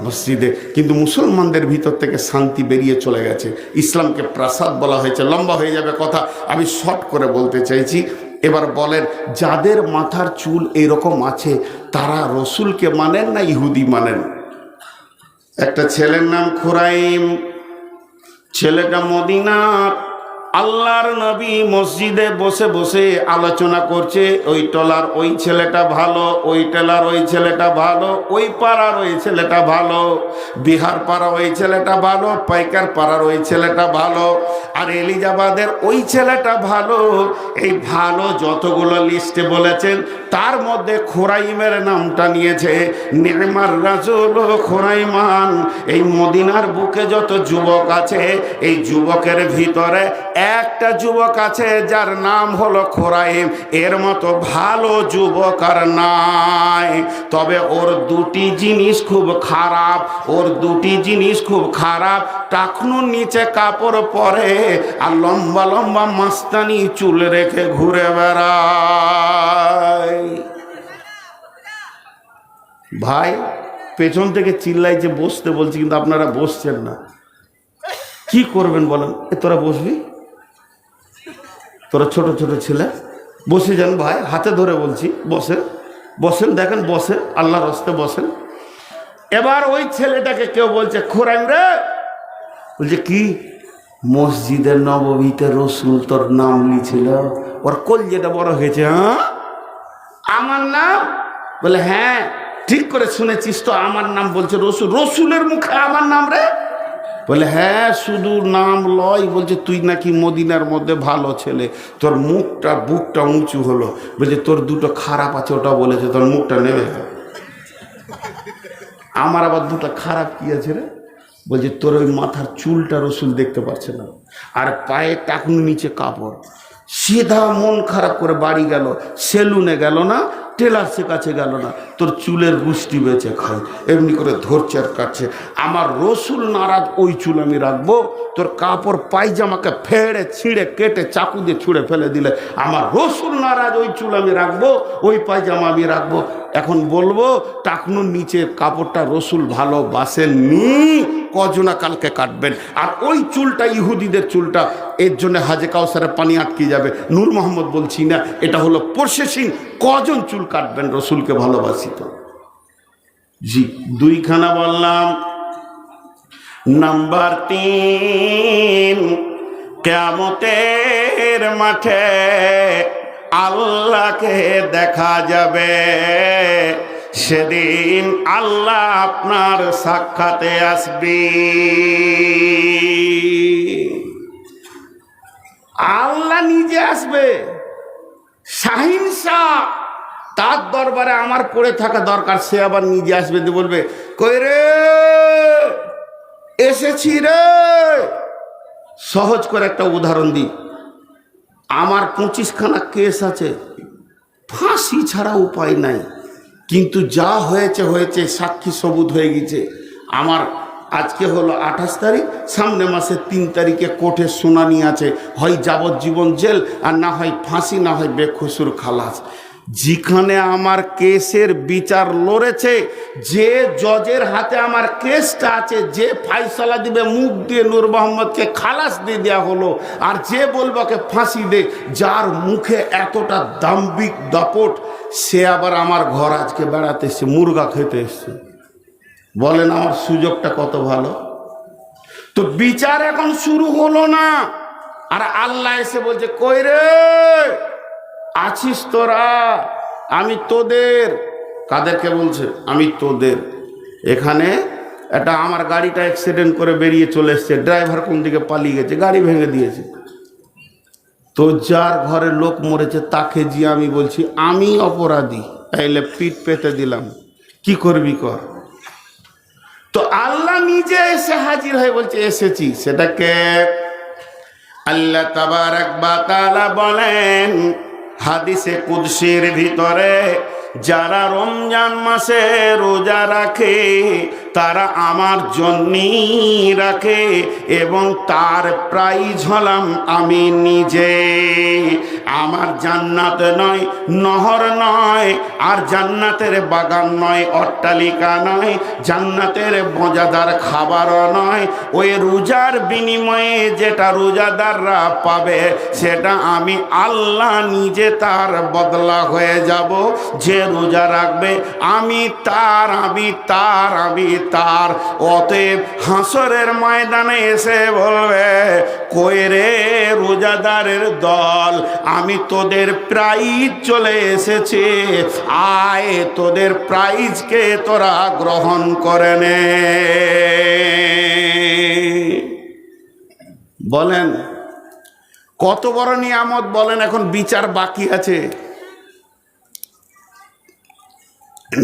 মসজিদে। কিন্তু মুসলমানদের ভিতর থেকে শান্তি বেরিয়ে চলে গেছে। ইসলামকে প্রাসাদ বলা হয়েছে। লম্বা হয়ে যাবে কথা, আমি শর্ট করে বলতে চাইছি। এবার বলেন, যাদের মাথার চুল এরকম আছে তারা রসুলকে মানেন না ইহুদি মানেন? একটা ছেলের নাম খুরাইম, ছেলেটা মদিনার। আল্লাহর নবী মসজিদে বসে বসে আলোচনা করছে, ওই টলার ওই ছেলেটা ভালো, ওই টেলার ওই ছেলেটা ভালো, ওই পাড়ার ওই ছেলেটা ভালো, বিহার পাড়া ওই ছেলেটা ভালো, পাইকার পাড়ার ওই ছেলেটা ভালো, আর এলিজাবাদের ওই ছেলেটা ভালো। এই ভালো যতগুলো লিস্টে বলেছেন তার মধ্যে খোরাইমের নামটা নিয়েছে। নিমার রাজুল খোরাইমান। এই মদিনার বুকে যত যুবক আছে, এই যুবকের ভিতরে একটা যুবক আছে যার নাম হলো খোরাইম। এর মতো ভালো যুবক আর নাই। তবে ওর দুটি জিনিস খুব খারাপ, ওর দুটি জিনিস খুব খারাপ। টাকনুর নিচে কাপড় পরে আর লম্বা লম্বা মাস্তানি চুল রেখে ঘুরে বেড়ায়। ভাই পেছন থেকে চিল্লাই যে বসতে বলছি, কিন্তু আপনারা বসছেন না। কি করবেন বলেন? তোরা বসবি, তোরা ছোট ছোট ছেলে বসে যান। ভাই হাতে ধরে বলছি, বসেন বসেন, দেখেন বসেন, আল্লাহর রাস্তায় বসেন। এবার ওই ছেলেটাকে কেউ বলছে, খোরাইম রে, বলছে কি? মসজিদের নববীতে রসুল তোর নাম লিছিল। ওর কলজেটা বড় হয়েছে। হ্যাঁ আমার নাম? বলে হ্যাঁ ঠিক করে শুনেছিস তো, আমার নাম বলছে রসুল। রসুলের মুখে আমার নাম রে? বলে হ্যাঁ, শুধু নাম লয়, বলছে তুই নাকি মদিনার মধ্যে ভালো ছেলে। তোর মুখটা বুকটা উঁচু হলো। বলছে তোর দুটো খারাপ আছে, ওটা বলেছে, তোর মুখটা নেমে গেল। আমার আবার দুটো খারাপ কি আছে রে? বলছে তোর ওই মাথার চুলটা রসুল দেখতে পাচ্ছে না, আর পায়ে টাকনু নিচে কাপড়। সিধা মন খারাপ করে বাড়ি গেল, সেলুনে গেল না, টেলার্সের কাছে গেল না, তোর চুলের গুষ্টি বেঁচে খায়, এমনি করে ধরছে আর কাটছে। আমার রসুল নারাজ, ওই চুল আমি রাখবো? তোর কাপড় পায়জামাকে ফেড়ে ছিঁড়ে কেটে চাকু দিয়ে ছুঁড়ে ফেলে দিলে আমার রসুল নারাজ, ওই চুল আমি রাখবো, ওই পায়জামা আমি রাখবো। এখন বলবো টাকনুর নিচের কাপড়টা রসুল ভালোবাসেননি, কজনা কালকে কাটবেন। আর ওই চুলটা ইহুদিদের চুলটা, এর জন্য হাজে কাউসারে পানি আটকে যাবে। নূর মোহাম্মদ বলছি না, এটা হলো প্রসেসিং। কজন চুল কাটবেন রসুলকে ভালোবাসি তো? জি, দুইখানা বললাম। নাম্বার 3, কিয়ামতের মাঠে আল্লাহকে দেখা যাবে। সেদিন আল্লাহ আপনার সাক্ষাতে আসবে। আল্লাহ নিজে আসবে। শাহিন শাহ, তার দরবারে আমার পড়ে থাকা দরকার, সে আবার নিজে আসবে, দিয়ে বলবে কই রে, এসেছি রে। সহজ করে একটা উদাহরণ দিই। আমার 25খানা কেস আছে, ফাঁসি ছাড়া উপায় নাই, কিন্তু যা হয়েছে হয়েছে, সাক্ষী সবুত হয়ে গেছে। আমার আজকে হলো 28 তারিখ, সামনে মাসের 3 তারিখে কোর্টে শুনানি আছে। হয় যাবজ্জীবন জেল, আর না হয় ফাঁসি, না হয় বেকসুর খালাস। যেখানে আমার কেসের বিচার লড়েছে, যে জজের হাতে আমার কেসটা আছে, যে ফাইসালা দিবে মুখ দিয়ে নূর মোহাম্মদকে খালাস দিয়ে দেওয়া হলো, আর যে বলবে ওকে ফাঁসি দে, যার মুখে এতটা দাম্ভিক দাপট, সে আবার আমার ঘর আজকে বেড়াতে এসছে, মুরগা খেতে এসছে। বলেন আমার সুযোগটা কত ভালো। তো বিচার এখন শুরু হলো না, আর আল্লাহ এসে বলছে কই রে আছিস তোরা, আমি তোদের। কাদেরকে বলছে? আমি তোদের। এখানে এটা আমার গাড়িটা অ্যাক্সিডেন্ট করে বেরিয়ে চলে এসছে, ড্রাইভার কোন দিকে পালিয়ে গেছে, গাড়ি ভেঙে দিয়েছে। তো যার ঘরে লোক মরেছে তাকে যে আমি বলছি আমি অপরাধী, তাইলে পিঠ পেতে দিলাম, কি করবি কর। তো আল্লাহ নিজে এসে হাজির হয়ে বলছে এসেছি। সেটাকে আল্লাহ তাবারাক ওয়া তাআলা বলেন হাদিসে কুদসির ভিতরে, যারা রমজান মাসে রোজা রাখে তারা আমার জন্যই রাখে, এবং তার প্রাইজ হলাম আমি নিজে। আমার জান্নাত নয়, নহর নয়, আর জান্নাতের বাগান নয়, অট্টালিকা নয়, জান্নাতের মজাদার খাবারও নয়। ওই রোজার বিনিময়ে যেটা রোজাদাররা পাবে সেটা আমি আল্লাহ নিজে তার বদলা হয়ে যাব। যে রোজা রাখবে আমি তার, আমি তার, আমি তার। অতএব হাসরের ময়দানে এসে বলবে কই রে রোজাদারের দল, আমি তোদের প্রাইজ চলে এসেছে, আয় তোদের প্রাইজকে তোরা গ্রহণ করে নে। বলেন কত বড় নিয়ামত, বলেন এখন বিচার বাকি আছে।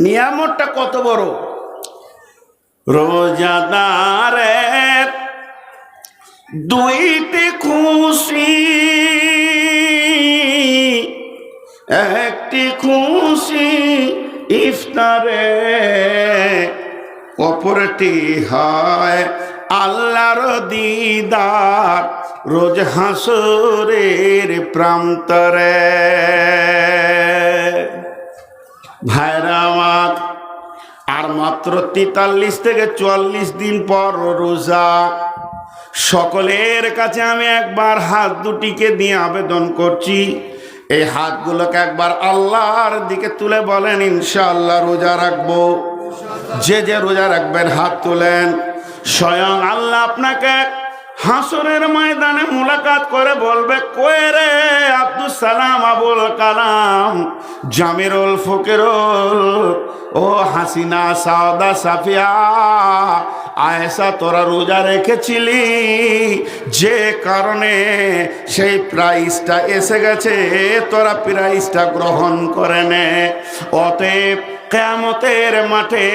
নিয়ামতটা কত বড়। রোজাদারের দুইটি খুশি, একটি খুশি ইফতারে, অপরটি হয় আল্লাহর দিদার রোজ হাসরের প্রান্তরে। ভাইরা আমার, আর মাত্র 43 থেকে 44 দিন পর রোজা। সকলের কাছে আমি একবার হাত দুটিকে দিয়ে আবেদন করছি, এই হাতগুলোকে একবার আল্লাহর দিকে তুলে বলেন ইনশাআল্লাহ রোজা রাখবো। যে যে রোজা রাখবেন হাত তুলেন। স্বয়ং আল্লাহ আপনাকে হাসরের ময়দানে মুলাকাত করে বলবে কই রে আব্দুল সালাম, আবুল কালাম, জামিরুল ফকিরুল, ও হাসিনা, সাউদা, সাফিয়া, আয়েশা, তোরা রোজা রেখেছিলি, যে কারণে সেই প্রাইজটা এসে গেছে, তোরা প্রাইজটা গ্রহণ করে নে। অতএব কিয়ামতের মাঠে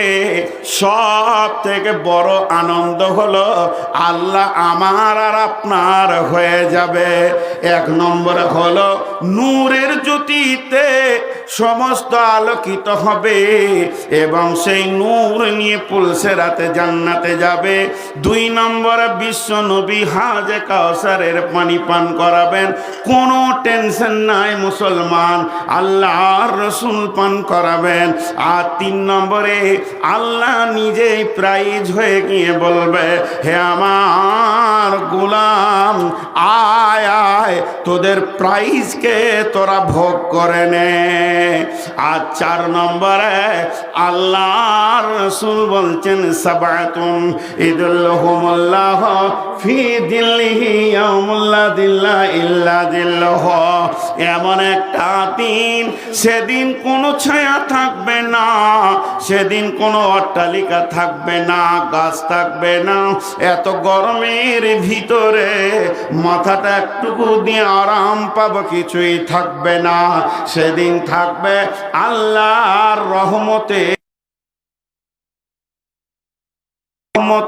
সব থেকে বড় আনন্দ হলো আল্লাহ আমার আর আপনার হয়ে যাবে। এক নম্বরে হলো নূরের জ্যোতিতে সমস্ত আলোকিত হবে এবং সেই নূর নিয়ে পুলসেরাতে জান্নাতে যাবে। 2 নম্বরে বিশ্ব নবী হাজে কাউসারের পানি পান করাবেন, কোনো টেনশন নাই মুসলমান, আল্লাহর রসুল পান করাবেন। আর 3 নম্বরে আল্লাহ নিজেই প্রাইজ হয়ে গিয়ে বলবে হে আমার গোলাম, আয় আয় তোদের প্রাইজকে তোরা ভোগ করে নে। আর 4 নম্বরে আল্লাহর রাসূল বলছেন সাবাতুন ইদুল্লাহুমুল্লাহ ফি দিল্লিহি ইয়াউমুল্লা দিল্লা ইল্লা দিল্লাহ। এমন একটা দিন, সেদিন কোনো ছায়া থাকবে না, সেদিন কোনো অট্টালিকা থাকবে না, গাছ থাকবে না, এত গরমের ভিতরে মাথাটা একটুকু দিয়ে আরাম পাবো কিছুই থাকবে না। সেদিন থাকবে আল্লাহর রহমতে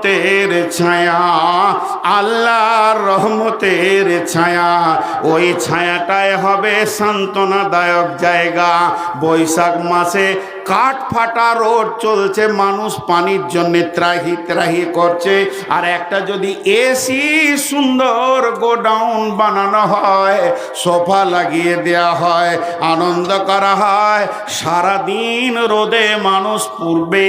রহমতের ছায়া, আল্লাহর রহমতের ছায়া। ওই ছায়াটাই হবে সান্ত্বনাদায়ক জায়গা। বৈশাখ মাসে কাঠ ফাটা রোড চলছে, মানুষ পানির জন্য ত্রাহি ত্রাহি করছে। আর একটা যদি এসি সুন্দর গোডাউন বানানো হয়, সোফা লাগিয়ে দেয়া হয়, আনন্দ করা হয়, সারাদিন রোদে মানুষ পুড়বে,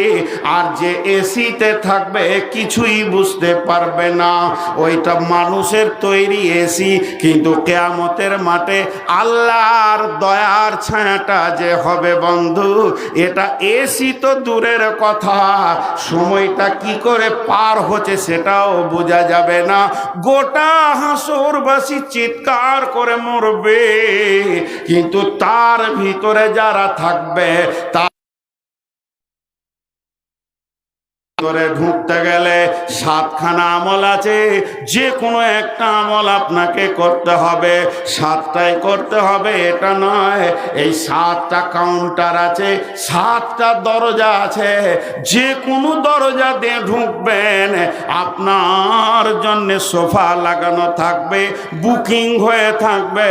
আর যে এসিতে থাকবে কিছুই বুঝতে পারবে না। ওইটা মানুষের তৈরি এসি, কিন্তু কিয়ামতের মাঠে আল্লাহর দয়ার ছায়াটা যে হবে বন্ধু, এটা এসি তো দূরের কথা, সময়টা কি করে পার হচ্ছে সেটাও বোঝা যাবে না। গোটা হাসরবাসী চিৎকার করে মরবে, কিন্তু তার ভিতরে যারা থাকবে তার করে ঢুকতে গেলে 7খানা আমল আছে। যে কোনো একটা আমল আপনাকে করতে হবে, 7টাই করতে হবে এটা নয়। এই 7টা কাউন্টার আছে, 7টা দরজা আছে। যে কোনো দরজা দিয়ে ঢুকবেন, আপনার জন্য সোফা লাগানো থাকবে, বুকিং হয়ে থাকবে।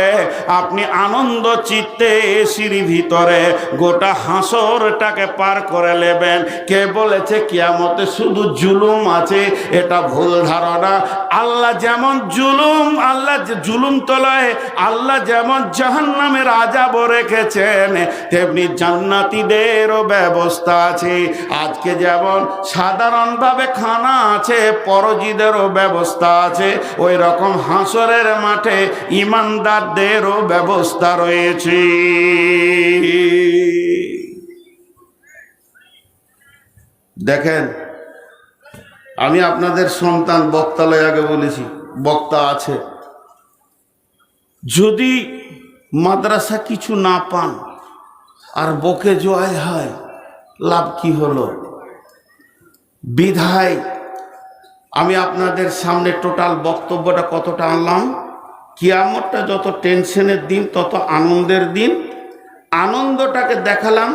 আপনি আনন্দ চিত্তে এসির ভিতরে গোটা হাসরটাকে পার করে নেবেন। কে বলেছে কিয়ামত শুধু জুলুম আছে? এটা ভুল ধারণা। আল্লাহ যেমন জুলুম, আল্লাহ জুলুম তলায় আল্লাহ যেমন জাহান্নামের আযাব রেখেছেন, তেমনি জান্নাতীদেরও ব্যবস্থা আছে। আজকে যেমন সাধারণভাবে খানা আছে, পরজীদেরও ব্যবস্থা আছে, ওই রকম হাসরের মাঠে ইমানদারদেরও ব্যবস্থা রয়েছে। দেখেন, আমি আপনাদের সন্তান, বক্তালয় আগে বলেছি, বক্তা আছে। যদি মাদ্রাসা কিছু না পান আর বকে জয় হয়, লাভ কি হলো? বিধায় আমি আপনাদের সামনে টোটাল বক্তব্যটা কতটা আনলাম। কিয়ামতটা যত টেনশনের দিন তত আনন্দের দিন। আনন্দটাকে দেখালাম,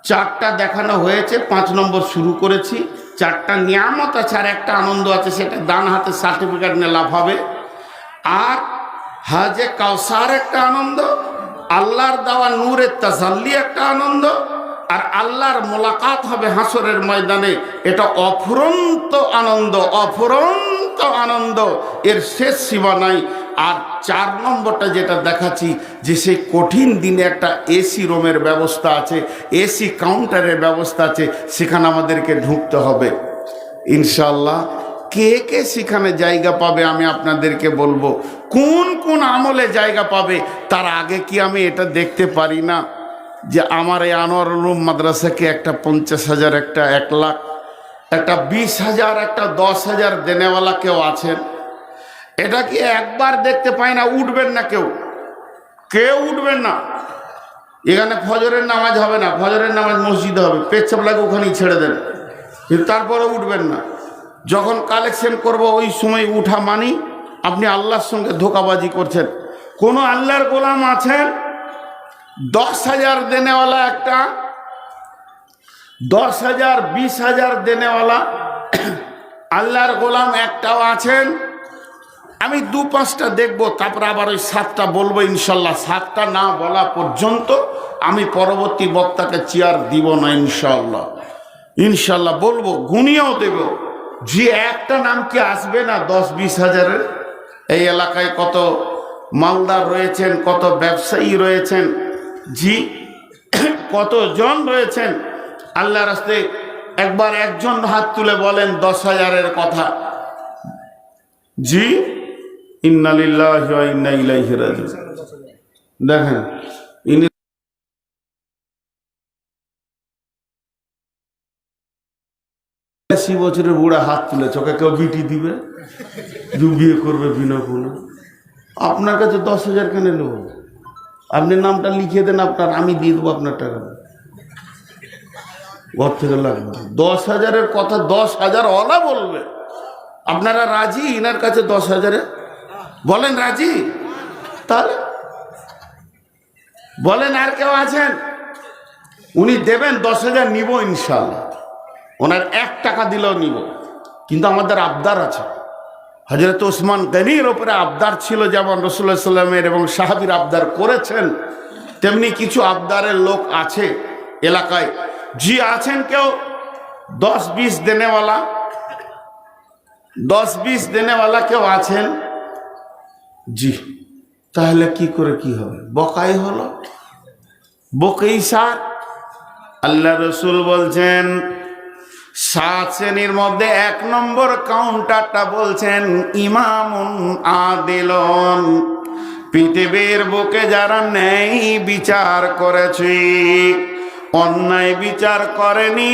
4টা দেখানো হয়েছে, 5 নম্বর শুরু করেছি। 4টা নিয়ামত আছে, আর একটা আনন্দ আছে, সেটা ডান হাতে সার্টিফিকেট নিয়ে লাভ হবে। আর হাজে কাউসার একটা আনন্দ, আল্লাহর দেওয়া নূরের তাজাল্লি একটা আনন্দ, আর আল্লাহর মোলাকাত হবে হাসরের ময়দানে, এটা অফুরন্ত আনন্দ, অফুরন্ত আনন্দ, এর শেষ সীমা নাই। আর 4 নম্বরটা যেটা দেখাচ্ছি, যে সেই কঠিন দিনে একটা এসি রুমের ব্যবস্থা আছে, এসি কাউন্টারের ব্যবস্থা আছে, সেখানে আমাদেরকে ঢুকতে হবে ইনশাআল্লাহ। কে কে সেখানে জায়গা পাবে আমি আপনাদেরকে বলবো। কোন কোন আমলে জায়গা পাবে, তার আগে কি আমি এটা দেখতে পারি না যে আমার এই আনোয়ার উলুম মাদ্রাসাকে একটা 50,000, একটা 1 লাখ, একটা 20,000, একটা 10,000 দেনেওয়ালা কেউ আছেন? এটা কি একবার দেখতে পাই না? উঠবেন না, কেউ উঠবেন না। এখানে ফজরের নামাজ হবে না, ফজরের নামাজ মসজিদে হবে, পেচ্ছাপ লাগে ওখানেই ছেড়ে দেন, কিন্তু তারপরে উঠবেন না। যখন কালেকশন করব ওই সময় উঠা মানি আপনি আল্লাহর সঙ্গে ধোঁকাবাজি করছেন। কোনো আল্লাহর গোলাম আছেন 10,000 দেনেওয়ালা, একটা 10,000, 20,000 দেনেওয়ালা আল্লাহর গোলাম একটাও আছেন? আমি 2-5টা দেখবো, তারপর আবার ওই 7টা বলবো ইনশাল্লাহ। 7টা না বলা পর্যন্ত আমি পরবর্তী বক্তাকে চেয়ার দিব না ইনশাল্লাহ। ইনশাল্লাহ বলবো, গুনিয়েও দেব। যে একটা নাম কি আসবে না 10-20 হাজারের? এই এলাকায় কত মালদার রয়েছেন, কত ব্যবসায়ী রয়েছেন, জি কতজন রয়েছেন। আল্লাহ রাস্তায় একবার একজন হাত তুলে বলেন 10,000-এর কথা। জি, ইন্না লিল্লাহি ওয়া ইন্না ইলাইহি রাজিউন। দেখেন, 80 বছরের বুড়া হাত তুলে, চোখে কেউ বিটি দিবে, বিয়ে করবে বিনা কোনো। আপনার কাছে 10,000 কেন নেব? আপনি নামটা লিখে দেন আপনার, আমি দিয়ে দেবো আপনার টাকা, ঘর থেকে লাগবে। 10,000-এর কথা 10,000 ওলা বলবে। আপনারা রাজি ইনার কাছে 10,000-এ? বলেন রাজি? তাহলে বলেন, আর কেউ আছেন? উনি দেবেন 10,000, নিব ইনশাল্লাহ। ওনার 1 টাকা দিলেও নিব। কিন্তু আমাদের আবদার আছে। হযরত ওসমান গনির ওপরে আবদার ছিল, যেমন রাসূলুল্লাহ সাল্লাল্লাহু আলাইহি ওয়াসাল্লামের এবং সাহাবীর আবদার করেছেন, তেমনি কিছু আবদারের লোক আছে এলাকায়। জি আছেন কেউ 10-20 দেনেওয়ালা, 10-20 দেনেওয়ালা কেউ আছেন? জি। তাহলে কি করে কি হবে? বকাই হলো, বকেই সার। আল্লাহ রসুল বলছেন 7 শ্রেণীর মধ্যে 1 নম্বর কাউন্টারটা বলছেন ইমামুন আদিলুন, পৃথিবীর বুকে যারা ন্যায় বিচার করেছে, অন্যায় বিচার করেনি,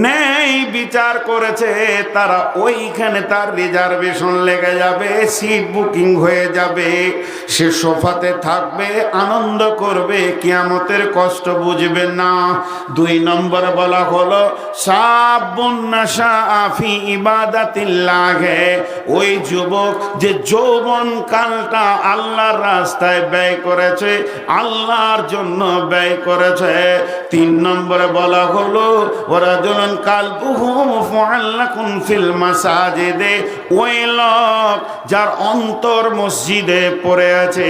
ন্যায় বিচার করেছে, তারা ওইখানে তার রিজার্ভেশন লেগে যাবে, সিট বুকিং হয়ে যাবে, সে সোফাতে থাকবে, আনন্দ করবে, কিয়ামতের কষ্ট বুঝবে না। 2 নম্বর বলা হলো শাবুন নাশা ফি ইবাদাতিল্লাহ, ওই যুবক যে যৌবন কালটা আল্লাহর রাস্তায় ব্যয় করেছে, আল্লাহর জন্য ব্যয় করেছে। 3 নম্বরে বলা হলো ওয়ারাজুলুন কালবুহু মুআল্লাকুন ফিল মাসাজিদে, ওই লোক যার অন্তর মসজিদে পড়ে আছে।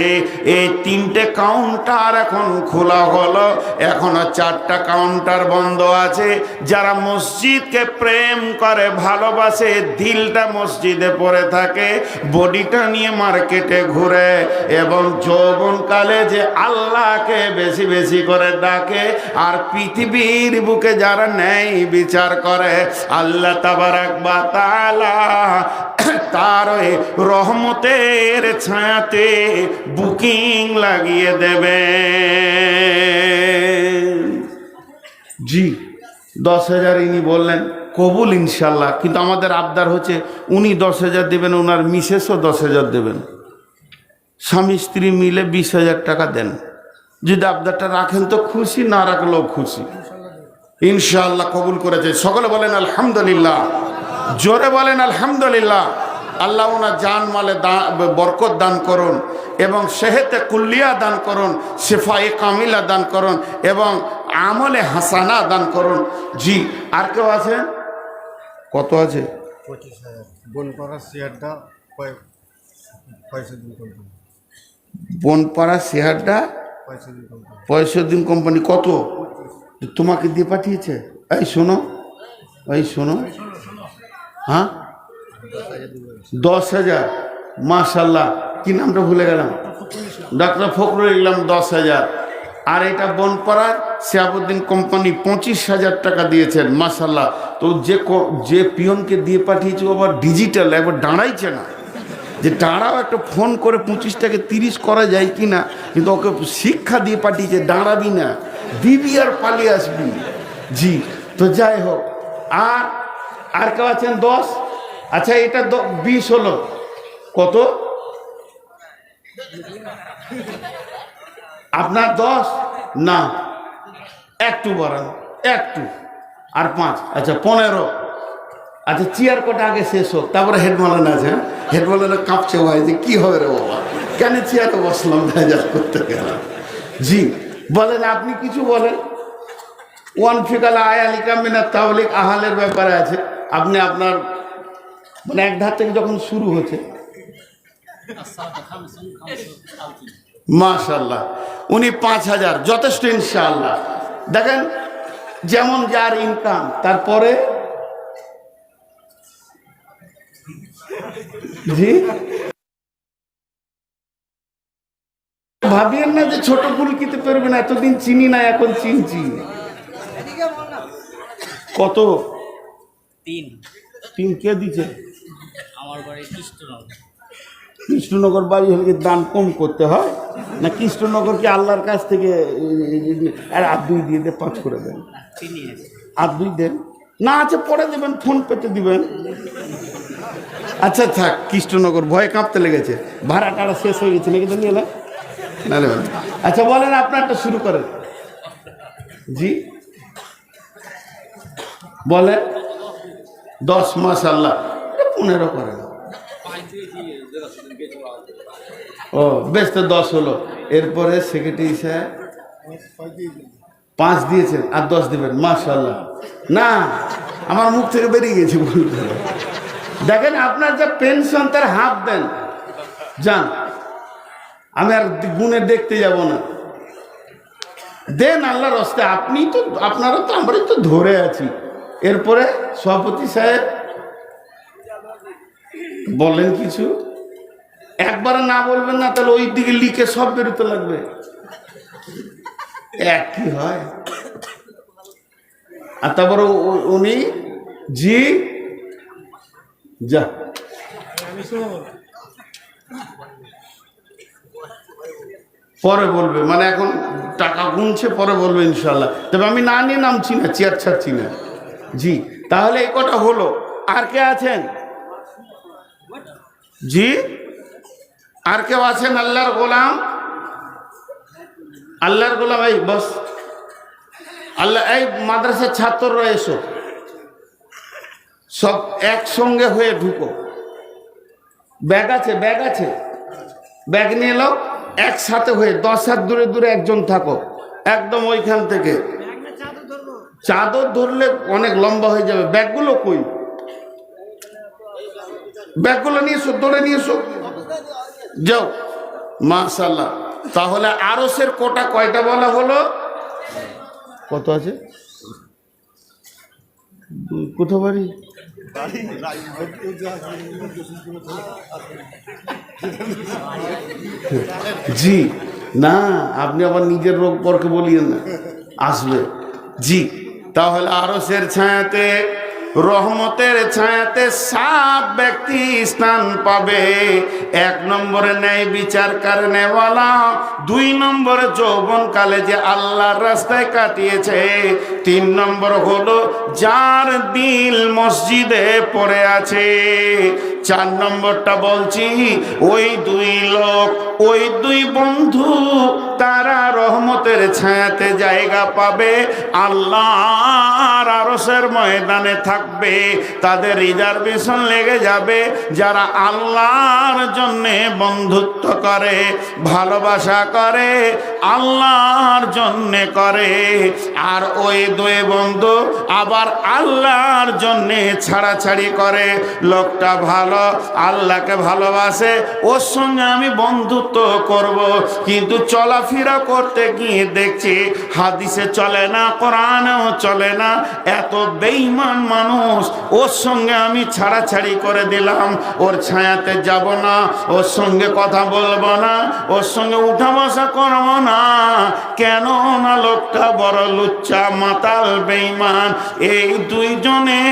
এই 3টে কাউন্টার এখন খোলা হলো, এখনো 4টা কাউন্টার বন্ধ আছে। যারা মসজিদকে প্রেম করে, ভালোবাসে, দিলটা মসজিদে পড়ে থাকে, বডিটা নিয়ে মার্কেটে ঘুরে, এবং যৌবনকালে যে আল্লাহকে বেশি বেশি করে ডাকে, আর পৃথিবীর বুকে যারা ন্যায় বিচার করে, আল্লাহ তাবারাক ওয়া তাআলা তার ওই রহমতের ছায়াতে বুকিং লাগিয়ে দেবে। জি 10,000 ইনি বললেন কবুল ইনশাল্লাহ, কিন্তু আমাদের আবদার হচ্ছে উনি 10,000 দেবেন, ওনার মিসেসও 10,000 দেবেন, স্বামী স্ত্রী মিলে 20,000 টাকা দেন। যদি আবদারটা রাখেন তো খুশি, না রাখলেও খুশি। ইনশাআল্লাহ কবুল করেছে। সকলে বলেন আলহামদুলিল্লাহ, জোরে বলেন আলহামদুলিল্লাহ। আল্লাহ ওনার জান মালে বরকত দান করুন, এবং সেহেতে কুল্লিয়া দান করুন, শেফায়ে কামিলা দান করুন, এবং আমলে হাসানা দান করুন। জি আর কেউ আছেন? কত আছে? 25,000 বনপাড়া শেয়ারটা বনপাড়া শেয়ারটা পয়সুদ্দিন কোম্পানি। কত তোমাকে দিয়ে পাঠিয়েছে? এই শোনো, এই শোনো, হ্যাঁ 10,000, মাশাল্লাহ। কি নামটা ভুলে গেলাম, ডাক্তার ফখরুল ইসলাম 10,000। আর এটা বনপাড়ার শিহাবুদ্দিন কোম্পানি 25,000 টাকা দিয়েছেন, মাশাল্লাহ। তো যে পিয়নকে দিয়ে পাঠিয়েছে আবার ডিজিটাল, একবার দাঁড়াইছে না, যে দাঁড়াও একটা ফোন করে 25টাকে 30 করা যায় কি না, কিন্তু ওকে শিক্ষা দিয়ে পাঠিয়েছে দাঁড়াবি না, দিবি আর পালিয়ে আসবি। জি তো যাই হোক, আর কেউ আছেন? 10। আচ্ছা এটা 20 হলো, কত আপনার? 10 না, একটু বাড়ান, একটু, আর 5, আচ্ছা 15। আচ্ছা চেয়ার কটা আগে শেষ হোক, তারপরে হেডমালানা আছে। হেডমালানা কাঁপছে ভাই, যে কি হবে রে বাবা, কেন চেয়ারে বসলাম, ভেজাল করতে গেলাম। জি বলেন, আপনি কিছু বলেন। ওয়ান ফিকালা আয়ালিকা মিনা তাওলিক আহালের ব্যাপারে আছে। আপনি আপনার মানে এক ধার থেকে যখন শুরু হচ্ছে, মাশাআল্লাহ, উনি 5,000 যথেষ্ট ইনশাআল্লাহ। দেখেন যেমন যার ইনকাম, তারপরে জি ভাবিয়েন না যে ছোট ভুল কিতে পারবেন, এতদিন চিনি না, এখন চিনছি। কত? 3 কে দিচ্ছে? আমার বাড়ি কৃষ্ণনগর। কৃষ্ণনগর বাড়ি হলে কি দান কম করতে হয় না? কৃষ্ণনগর কি আল্লাহর কাছ থেকে আর 2 দিয়ে 5 করে দেন, 2 দেন না, আছে পরে দেবেন, ফোন পেতে দিবেন। আচ্ছা থাক, কৃষ্ণনগর ভয়ে কাঁপতে লেগেছে, ভাড়া টাড়া শেষ হয়ে গেছে নাকি? তো নিয়ে না নেবেন। আচ্ছা বলেন, আপনারটা শুরু করেন। জি বলেন। 10, মাশাআল্লাহ। 15 করেন। ও বেশ, তো 10 হলো। এরপরে সেক্রেটারি সাহেব 5 দিয়েছেন, আর 10 দিবেন, মাশাআল্লাহ। না আমার মুখ থেকে বেরিয়ে গেছে, ভুল করে। দেখেন আপনার যে পেনশন তার হাফ দেন, যান, আমি আর গুণে দেখতে যাব না, দেন আল্লাহর রাস্তে। আপনি তো, আপনারা তো, আমরাই তো ধরে আছি। এরপরে সভাপতি সাহেব বলেন কিছু, একবারে না বলবেন না, তাহলে ওই দিকে লিখে সব বেরোতে লাগবে, এক কি হয়। আর তারপরে উনি জি যা পরে বলবে, মানে এখন টাকা গুনছে, পরে বলবে ইনশাল্লাহ। তবে আমি না নিয়ে নামছি না, চেয়ার ছাড়ছি না। জি, তাহলে এই কটা হলো। আর কে আছেন? জি, আর কেউ আছেন? আল্লাহর গোলাম, আল্লাহর গোলাম, এই বস, আল্লাহ, এই মাদ্রাসার ছাত্ররা এসো, সব একসঙ্গে হয়ে ঢুকো। ব্যাগ আছে, ব্যাগ আছে, ব্যাগ নিয়ে এলো, একসাথে হয়ে 10 হাত দূরে দূরে একজন থাকো, একদম ওইখান থেকে। চাদর ধরলে অনেক লম্বা হয়ে যাবে। ব্যাগগুলো কই? ব্যাগগুলো নিয়ে এসো, দৌড়ে নিয়ে এসো, যাও। মাশাআল্লাহ। তাহলে আরশের কোটা কয়টা বলা হলো? কত আছে? কোথাও বাড়ি? জি না, আপনি আবার নিজের রোগ পরকে বলিয়েন না, আসবে। জি, তাহলে আরশের ছায়াতে, রহমতের ছায়াতে 7 ব্যক্তি স্থান পাবে। 1 নম্বরে ন্যায় বিচার কারণেওয়ালা, 2 নম্বরে যৌবনকালে যে আল্লাহর রাস্তায় কাটিয়েছে, 3 নম্বর হলো যার দিল মসজিদে পড়ে আছে, 4 নম্বরটা বলছি, ওই 2 লোক, ওই 2 বন্ধু, তারা রহমতের ছায়াতে জায়গা পাবে, আল্লাহর আরশের ময়দানে থাকবে। তাদের রিজার্ভেশন লেগে যাবে যারা আল্লাহর জন্যে বন্ধুত্ব করে, ভালোবাসা করে, আল্লাহর জন্যে করে। আর ওই 2 বন্ধু আবার আল্লাহর জন্যে ছাড়াছাড়ি করে। লোকটা ভালো, আল্লাহকে ভালোবাসে, ওর সঙ্গে আমি বন্ধুত্ব করব, কিন্তু চলাফেরা করতে গিয়ে দেখছি হাদিসে চলে না, কোরআনেও চলে না, এত বেঈমান মানুষ, ওর সঙ্গে আমি ছাড়াছাড়ি করে দিলাম। ওর ছায়াতে যাব না, ওর সঙ্গে কথা বলবো না, ওর সঙ্গে উঠা বসা করবো না। কেন না? লোকটা বড় লুচ্চা, মাতাল, বেঈমান। এই 2 জনে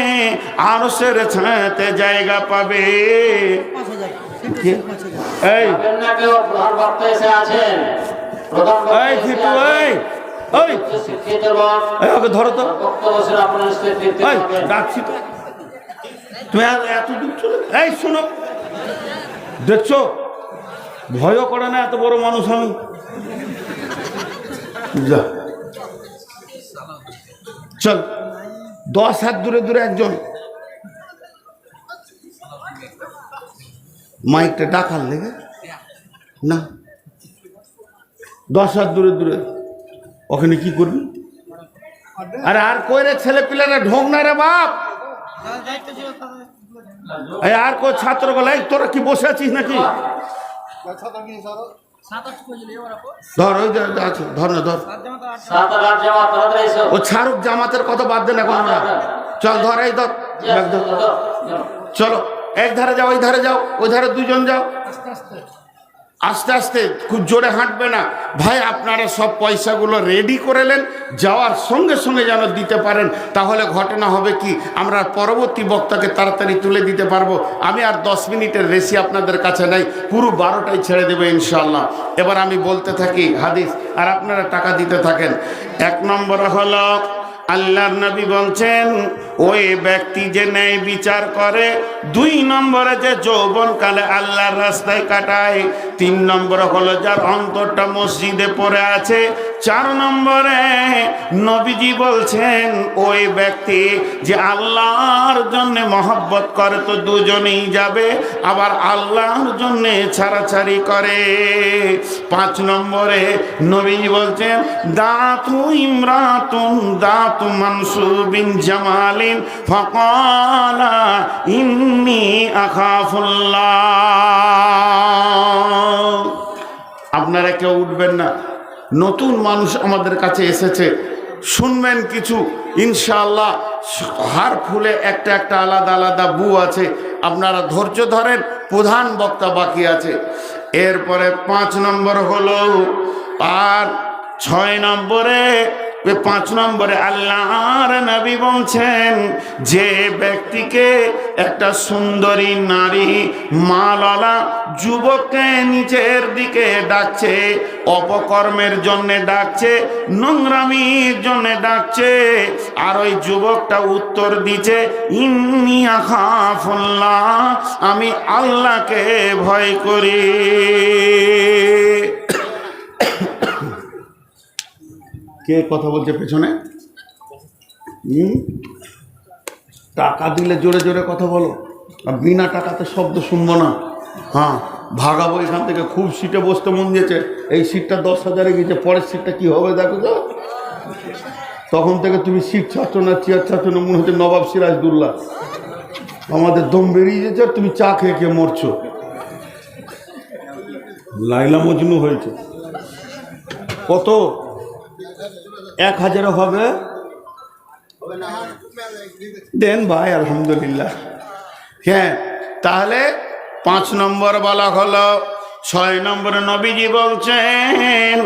আরশের ছায়াতে জায়গা পাবে। এই ওকে ধরো তো, ডাকছি তো, তুমি এত দূর চলে। এই শোনো, দেখছো ভয়ও করে না, এত বড় মানুষ আমি। যা চল, 10 হাত দূরে দূরে একজন। মাইকটা ডাকার লেগে না, 10 হাত দূরে দূরে। ওখানে কি করবি? আরে আর কই রে, ছেলে পিলেরা ঢোক না রে বাপ। আর কই ছাত্র গলাই, তোরা কি বসে আছিস নাকি? ধর, ওই আছে, ধর না, ধর। ও ছাড়ুক, জামাতের কথা বাদ দেন এখন আমরা। চল ধর, এই ধর, চলো, এক ধারে যাও, ওই ধারে যাও, ওই ধারে 2 জন যাও, আস্তে আস্তে, খুব জোরে হাঁটবে না। ভাই আপনারা সব পয়সাগুলো রেডি করে নেন, যাওয়ার সঙ্গে সঙ্গে যেন দিতে পারেন। তাহলে ঘটনা হবে কি, আমরা পরবর্তী বক্তাকে তাড়াতাড়ি তুলে দিতে পারবো। আমি আর 10 মিনিটের বেশি আপনাদের কাছে নাই, পুরো 12টায় ছেড়ে দেবো ইনশাআল্লাহ। এবার আমি বলতে থাকি হাদিস, আর আপনারা টাকা দিতে থাকেন। 1 নম্বর হলো, আল্লাহর নবী বলছেন, ওই ব্যক্তি যে ন্যায় বিচার করে, 2 নম্বরে যে যৌবনকালে আল্লাহর রাস্তায় কাটায়, 3 নম্বর হলো যার অন্তরটা মসজিদে পড়ে আছে, 4 নম্বরে নবীজি বলছেন ওই ব্যক্তি যে আল্লাহর জন্য মহব্বত করে তো দুজনেই যাবে, আবার আল্লাহর জন্য ছাড়াছাড়ি করে। 5 নম্বরে নবীজি বলছেন দাতু ইমরাতুন দাতু মানসুবিন জামালিন ফাকালা ইন্নী আখাফুল্লাহ। আপনারা কেউ উঠবেন না, নতুন মানুষ আমাদের কাছে এসেছে, শুনবেন কিছু ইনশাআল্লাহ। হার ফুলে একটা একটা আলাদা আলাদা বু আছে, আপনারা ধৈর্য ধরেন, প্রধান বক্তা বাকি আছে। এরপরে 5 নম্বর হলো, আর 6 নম্বরে 5 নম্বরে আল্লাহর নবী বলছেন যে ব্যক্তিকে একটা সুন্দরী নারী মালালা যুবককে নিচের দিকে ডাকছে, অপকর্মের জন্য ডাকছে, নোংরামির জন্য ডাকছে, আর ওই যুবকটা উত্তর দিচ্ছে ইন্নী আখাফুল্লাহ, আমি আল্লাহকে ভয় করি। কে কথা বলছে পেছনে? টাকা দিলে জোরে জোরে কথা বলো, আর বিনা টাকাতে শব্দ শুনবো না। হ্যাঁ, ভাগাবো এখান থেকে। খুব সিটে বসতে মন দিয়েছে, এই সিটটা 10,000-এ গেছে, পরের সিটটা কি হবে দেখো তো। তখন থেকে তুমি সিট ছাড়ছ না, চেয়ার ছাড়ছ না, মনে হচ্ছে নবাব সিরাজদৌল্লা। আমাদের দম বেরিয়ে যেছে, আর তুমি চা খেয়ে খেয়ে মরছো। লাইলা মজনু হয়েছে। কত? 1000 হবে? দেন ভাই, আলহামদুলিল্লাহ। হ্যাঁ, তাহলে 5 নম্বর বলা হলো। 6 নম্বরে নবীজি বলছেন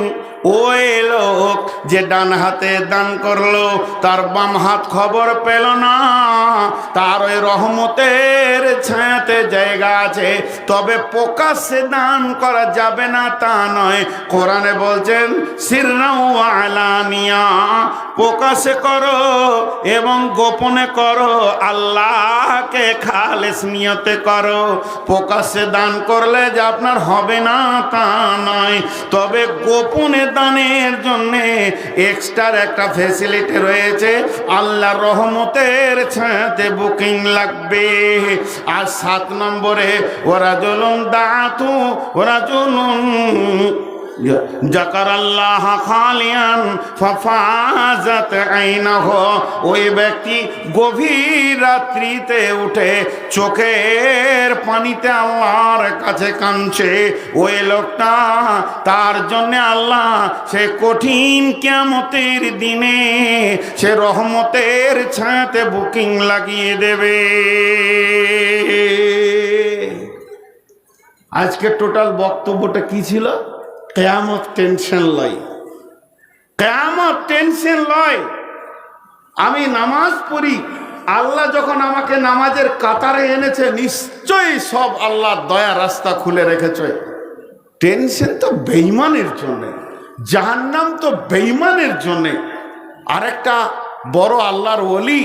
ওই লোক যে ডান হাতে দান করলো, তার বাম হাত খবর পেল না, তার ওই রহমতের ছায়াতে জায়গা আছে। তবে প্রকাশ্যে দান করা যাবে না তা নয়, কোরআনে বলছেন সিররা ওয়া আলানিয়া, প্রকাশ্যে করো এবং গোপনে করো, আল্লাহকে খালেস নিয়তে করো। প্রকাশ্যে দান করলে যে আপনার হবে না তা নয়, তবে গোপনে দানের জন্য এক্সট্রা একটা ফ্যাসিলিটি রয়েছে, আল্লাহর রহমতের ছায়াতে বুকিং লাগবে। আর 7 নম্বরে ওরাজুলুন দাতু ওরাজুলুন জাকারাল্লাহ খালিয়ান ফাফাজাত আইনাহু, ওই ব্যক্তি গভীর রাত্রিতে উঠে চোখের পানিতে আল্লাহর কাছে কাঁদছে, ওই লোকটা তার জন্য আল্লাহ সে কঠিন কিয়ামতের দিনে সে রহমতের ছায়াতে বুকিং লাগিয়ে দেবে। আজকে টোটাল বক্তব্যটা কি ছিল? কিয়ামত টেনশন লয়, কিয়ামত টেনশন লয়। আমি নামাজ পড়ি, আল্লাহ যখন আমাকে নামাজের কাতারে এনেছে, নিশ্চয়ই সব আল্লাহর দয়া রাস্তা খুলে রেখেছে। টেনশন তো বেঈমানের জন্য, জাহান্নাম তো বেঈমানের জন্য। আরেকটা বড় আল্লাহর ওলি,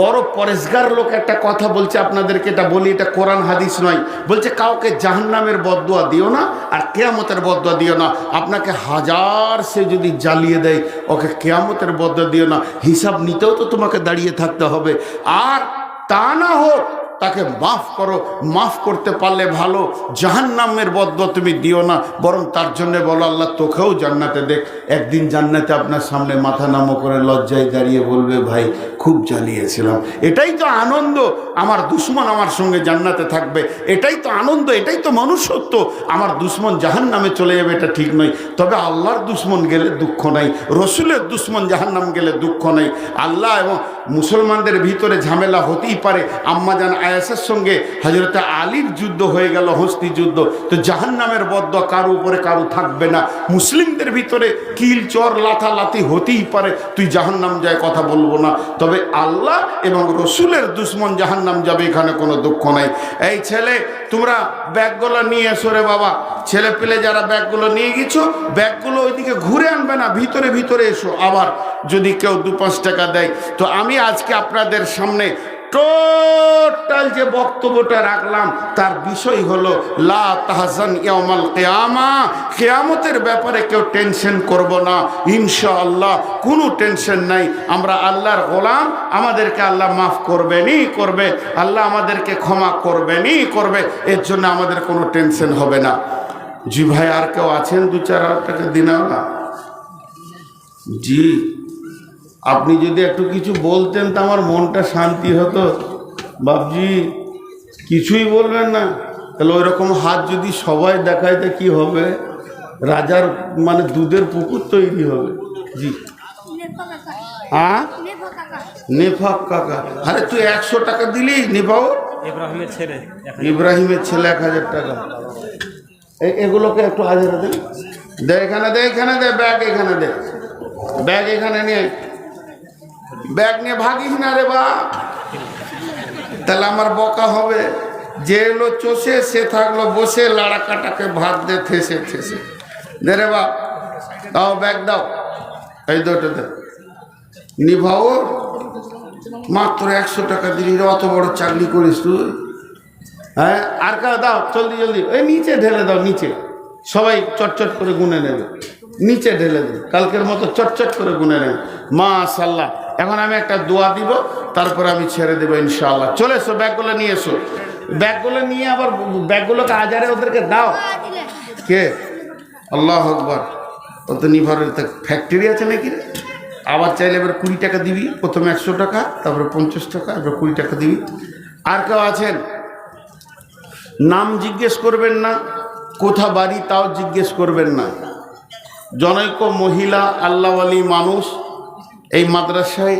বড় পরেশগার লোক একটা কথা বলছে, আপনাদেরকে এটা বলি, এটা কোরআন হাদিস নয়। বলছে কাউকে জাহান্নামের বদদুয়া দিও না, আর কিয়ামতের বদদুয়া দিও না। আপনাকে 1000 সে যদি জ্বালিয়ে দেয়, ওকে কিয়ামতের বদদুয়া দিও না। হিসাব নিতেও তো তোমাকে দাঁড়িয়ে থাকতে হবে। আর তা না হোক তাকে মাফ করো, মাফ করতে পারলে ভালো। জাহান্নামের বদদুয়া তুমি দিও না, বরং তার জন্য বলো আল্লাহ তোকেও জান্নাতে দেখ। একদিন জান্নাতে আপনার সামনে মাথা নামো করে লজ্জায় দাঁড়িয়ে বলবে ভাই খুব জ্বালিয়েছিলাম। এটাই তো আনন্দ, আমার দুশ্মন আমার সঙ্গে জান্নাতে থাকবে। এটাই তো আনন্দ, এটাই তো মনুষ্যত্ব। আমার দুশ্মন জাহান্নামে চলে যাবে এটা ঠিক নয়, তবে আল্লাহর দুশ্মন গেলে দুঃখ নাই, রসুলের দুশ্মন জাহান্নাম গেলে দুঃখ নাই। আল্লাহ এবং মুসলমানদের ভিতরে ঝামেলা হতেই পারে। আম্মাজান আয়েশার সঙ্গে হযরত আলীর যুদ্ধ হয়ে গেল, হস্তি যুদ্ধ, তো জাহান্নামের বদদুয়া কারো উপরে কারো থাকবে না। মুসলিমদের ভিতরে কিল চর লাথালাথি হতেই পারে, তুই জাহান্নাম যায় কথা বলবো না, তবে আল্লাহ এবং রসুলের দুশ্মন জাহান্নাম যাবে, এখানে কোনো দুঃখ নাই। এই ছেলে তোমরা ব্যাগগুলো নিয়ে এসো রে বাবা, ছেলে পেলে যারা ব্যাগগুলো নিয়ে গেছো ব্যাগগুলো ওইদিকে ঘুরে আনবে না, ভিতরে ভিতরে এসো। আবার যদি কেউ 2-5 টাকা দেয়, তো আমি আজকে আপনাদের সামনে টোটাল যে বক্তব্যটা রাখলাম তার বিষয় হলো লা তাহজান ইয়াউমাল কিয়ামা, কিয়ামতের ব্যাপারে কেউ টেনশন করব না ইনশাআল্লাহ, কোনো টেনশন নাই। আমরা আল্লাহর গোলাম, আমাদেরকে আল্লাহ মাফ করবেনই করবে, আল্লাহ আমাদেরকে ক্ষমা করবেনই করবে, এর জন্য আমাদের কোনো টেনশন হবে না। জি ভাই, আর কেউ আছেন 2-4 টাকা দিনাওয়ালা? জি, আপনি যদি একটু কিছু বলতেন তো আমার মনটা শান্তি হতো। বাপজি কিছুই বলবেন না, তাহলে ওই রকম হাত যদি সবাই দেখায় তো কি হবে? রাজার মানে দুধের পুকুর তৈরি হবে। জি হ্যাঁ, নেফাক কাকা। আরে তুই 100 টাকা দিলি নেফাও? ইব্রাহিমের ছেলে। ইব্রাহিমের ছেলে 1000 টাকা। এগুলোকে একটু হাজার দে, দে এখানে, দে এখানে, দে ব্যাগ এখানে, দে ব্যাগ এখানে নিয়ে, ব্যাগ নিয়ে ভাগিস না রে বা, তাহলে আমার বকা হবে। যে এলো চষে সে থাকলো বসে, লাড়া কাটাকে ভাত দে ঠেসে ঠেসে, দে রে বা, দাও ব্যাগ দাও, এই দুটো দে। নিভাও মাত্র 100 টাকা দিলি, অত বড় চাকরি করিস তুই? হ্যাঁ, আর কা দাও জলদি জলদি, ওই নিচে ঢেলে দাও, নিচে সবাই চটচট করে গুনে নেবে, নিচে ঢেলে দেবে, কালকের মতো চটচট করে গুনে নেবে। মাশাআল্লাহ। এখন আমি একটা দোয়া দিব, তারপর আমি ছেড়ে দেবো ইনশাআল্লাহ। চলে এসো, ব্যাগগুলো নিয়ে এসো, ব্যাগগুলো নিয়ে আবার ব্যাগগুলোকে আজারে ওদেরকে দাও। কে? আল্লাহ আকবার। ও তো নিভারের ফ্যাক্টরি আছে নাকি রে? আবার চাইলে এবার 20 টাকা দিবি, প্রথমে 100 টাকা, তারপরে 50 টাকা, এবার 20 টাকা দিবি। আর কেউ আছেন? নাম জিজ্ঞেস করবেন না, কোথা বাড়ি তাও জিজ্ঞেস করবেন না। জনৈক মহিলা আল্লাহওয়ালি মানুষ এই মাদ্রাসায়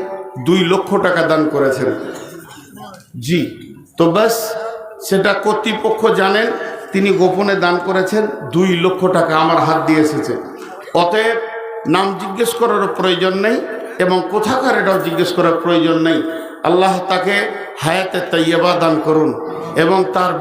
2 লক্ষ টাকা দান করেছেন। জি, তো ব্যাস সেটা কর্তৃপক্ষ জানেন, তিনি গোপনে দান করেছেন 2 লক্ষ টাকা আমার হাত দিয়ে এসেছে। অতএব নাম জিজ্ঞেস করারও প্রয়োজন নেই এবং কোথাকার এটাও জিজ্ঞেস করার প্রয়োজন নেই। আল্লাহ তাকে হায়াতে তাইয়্যিবা দান করুন এবং তার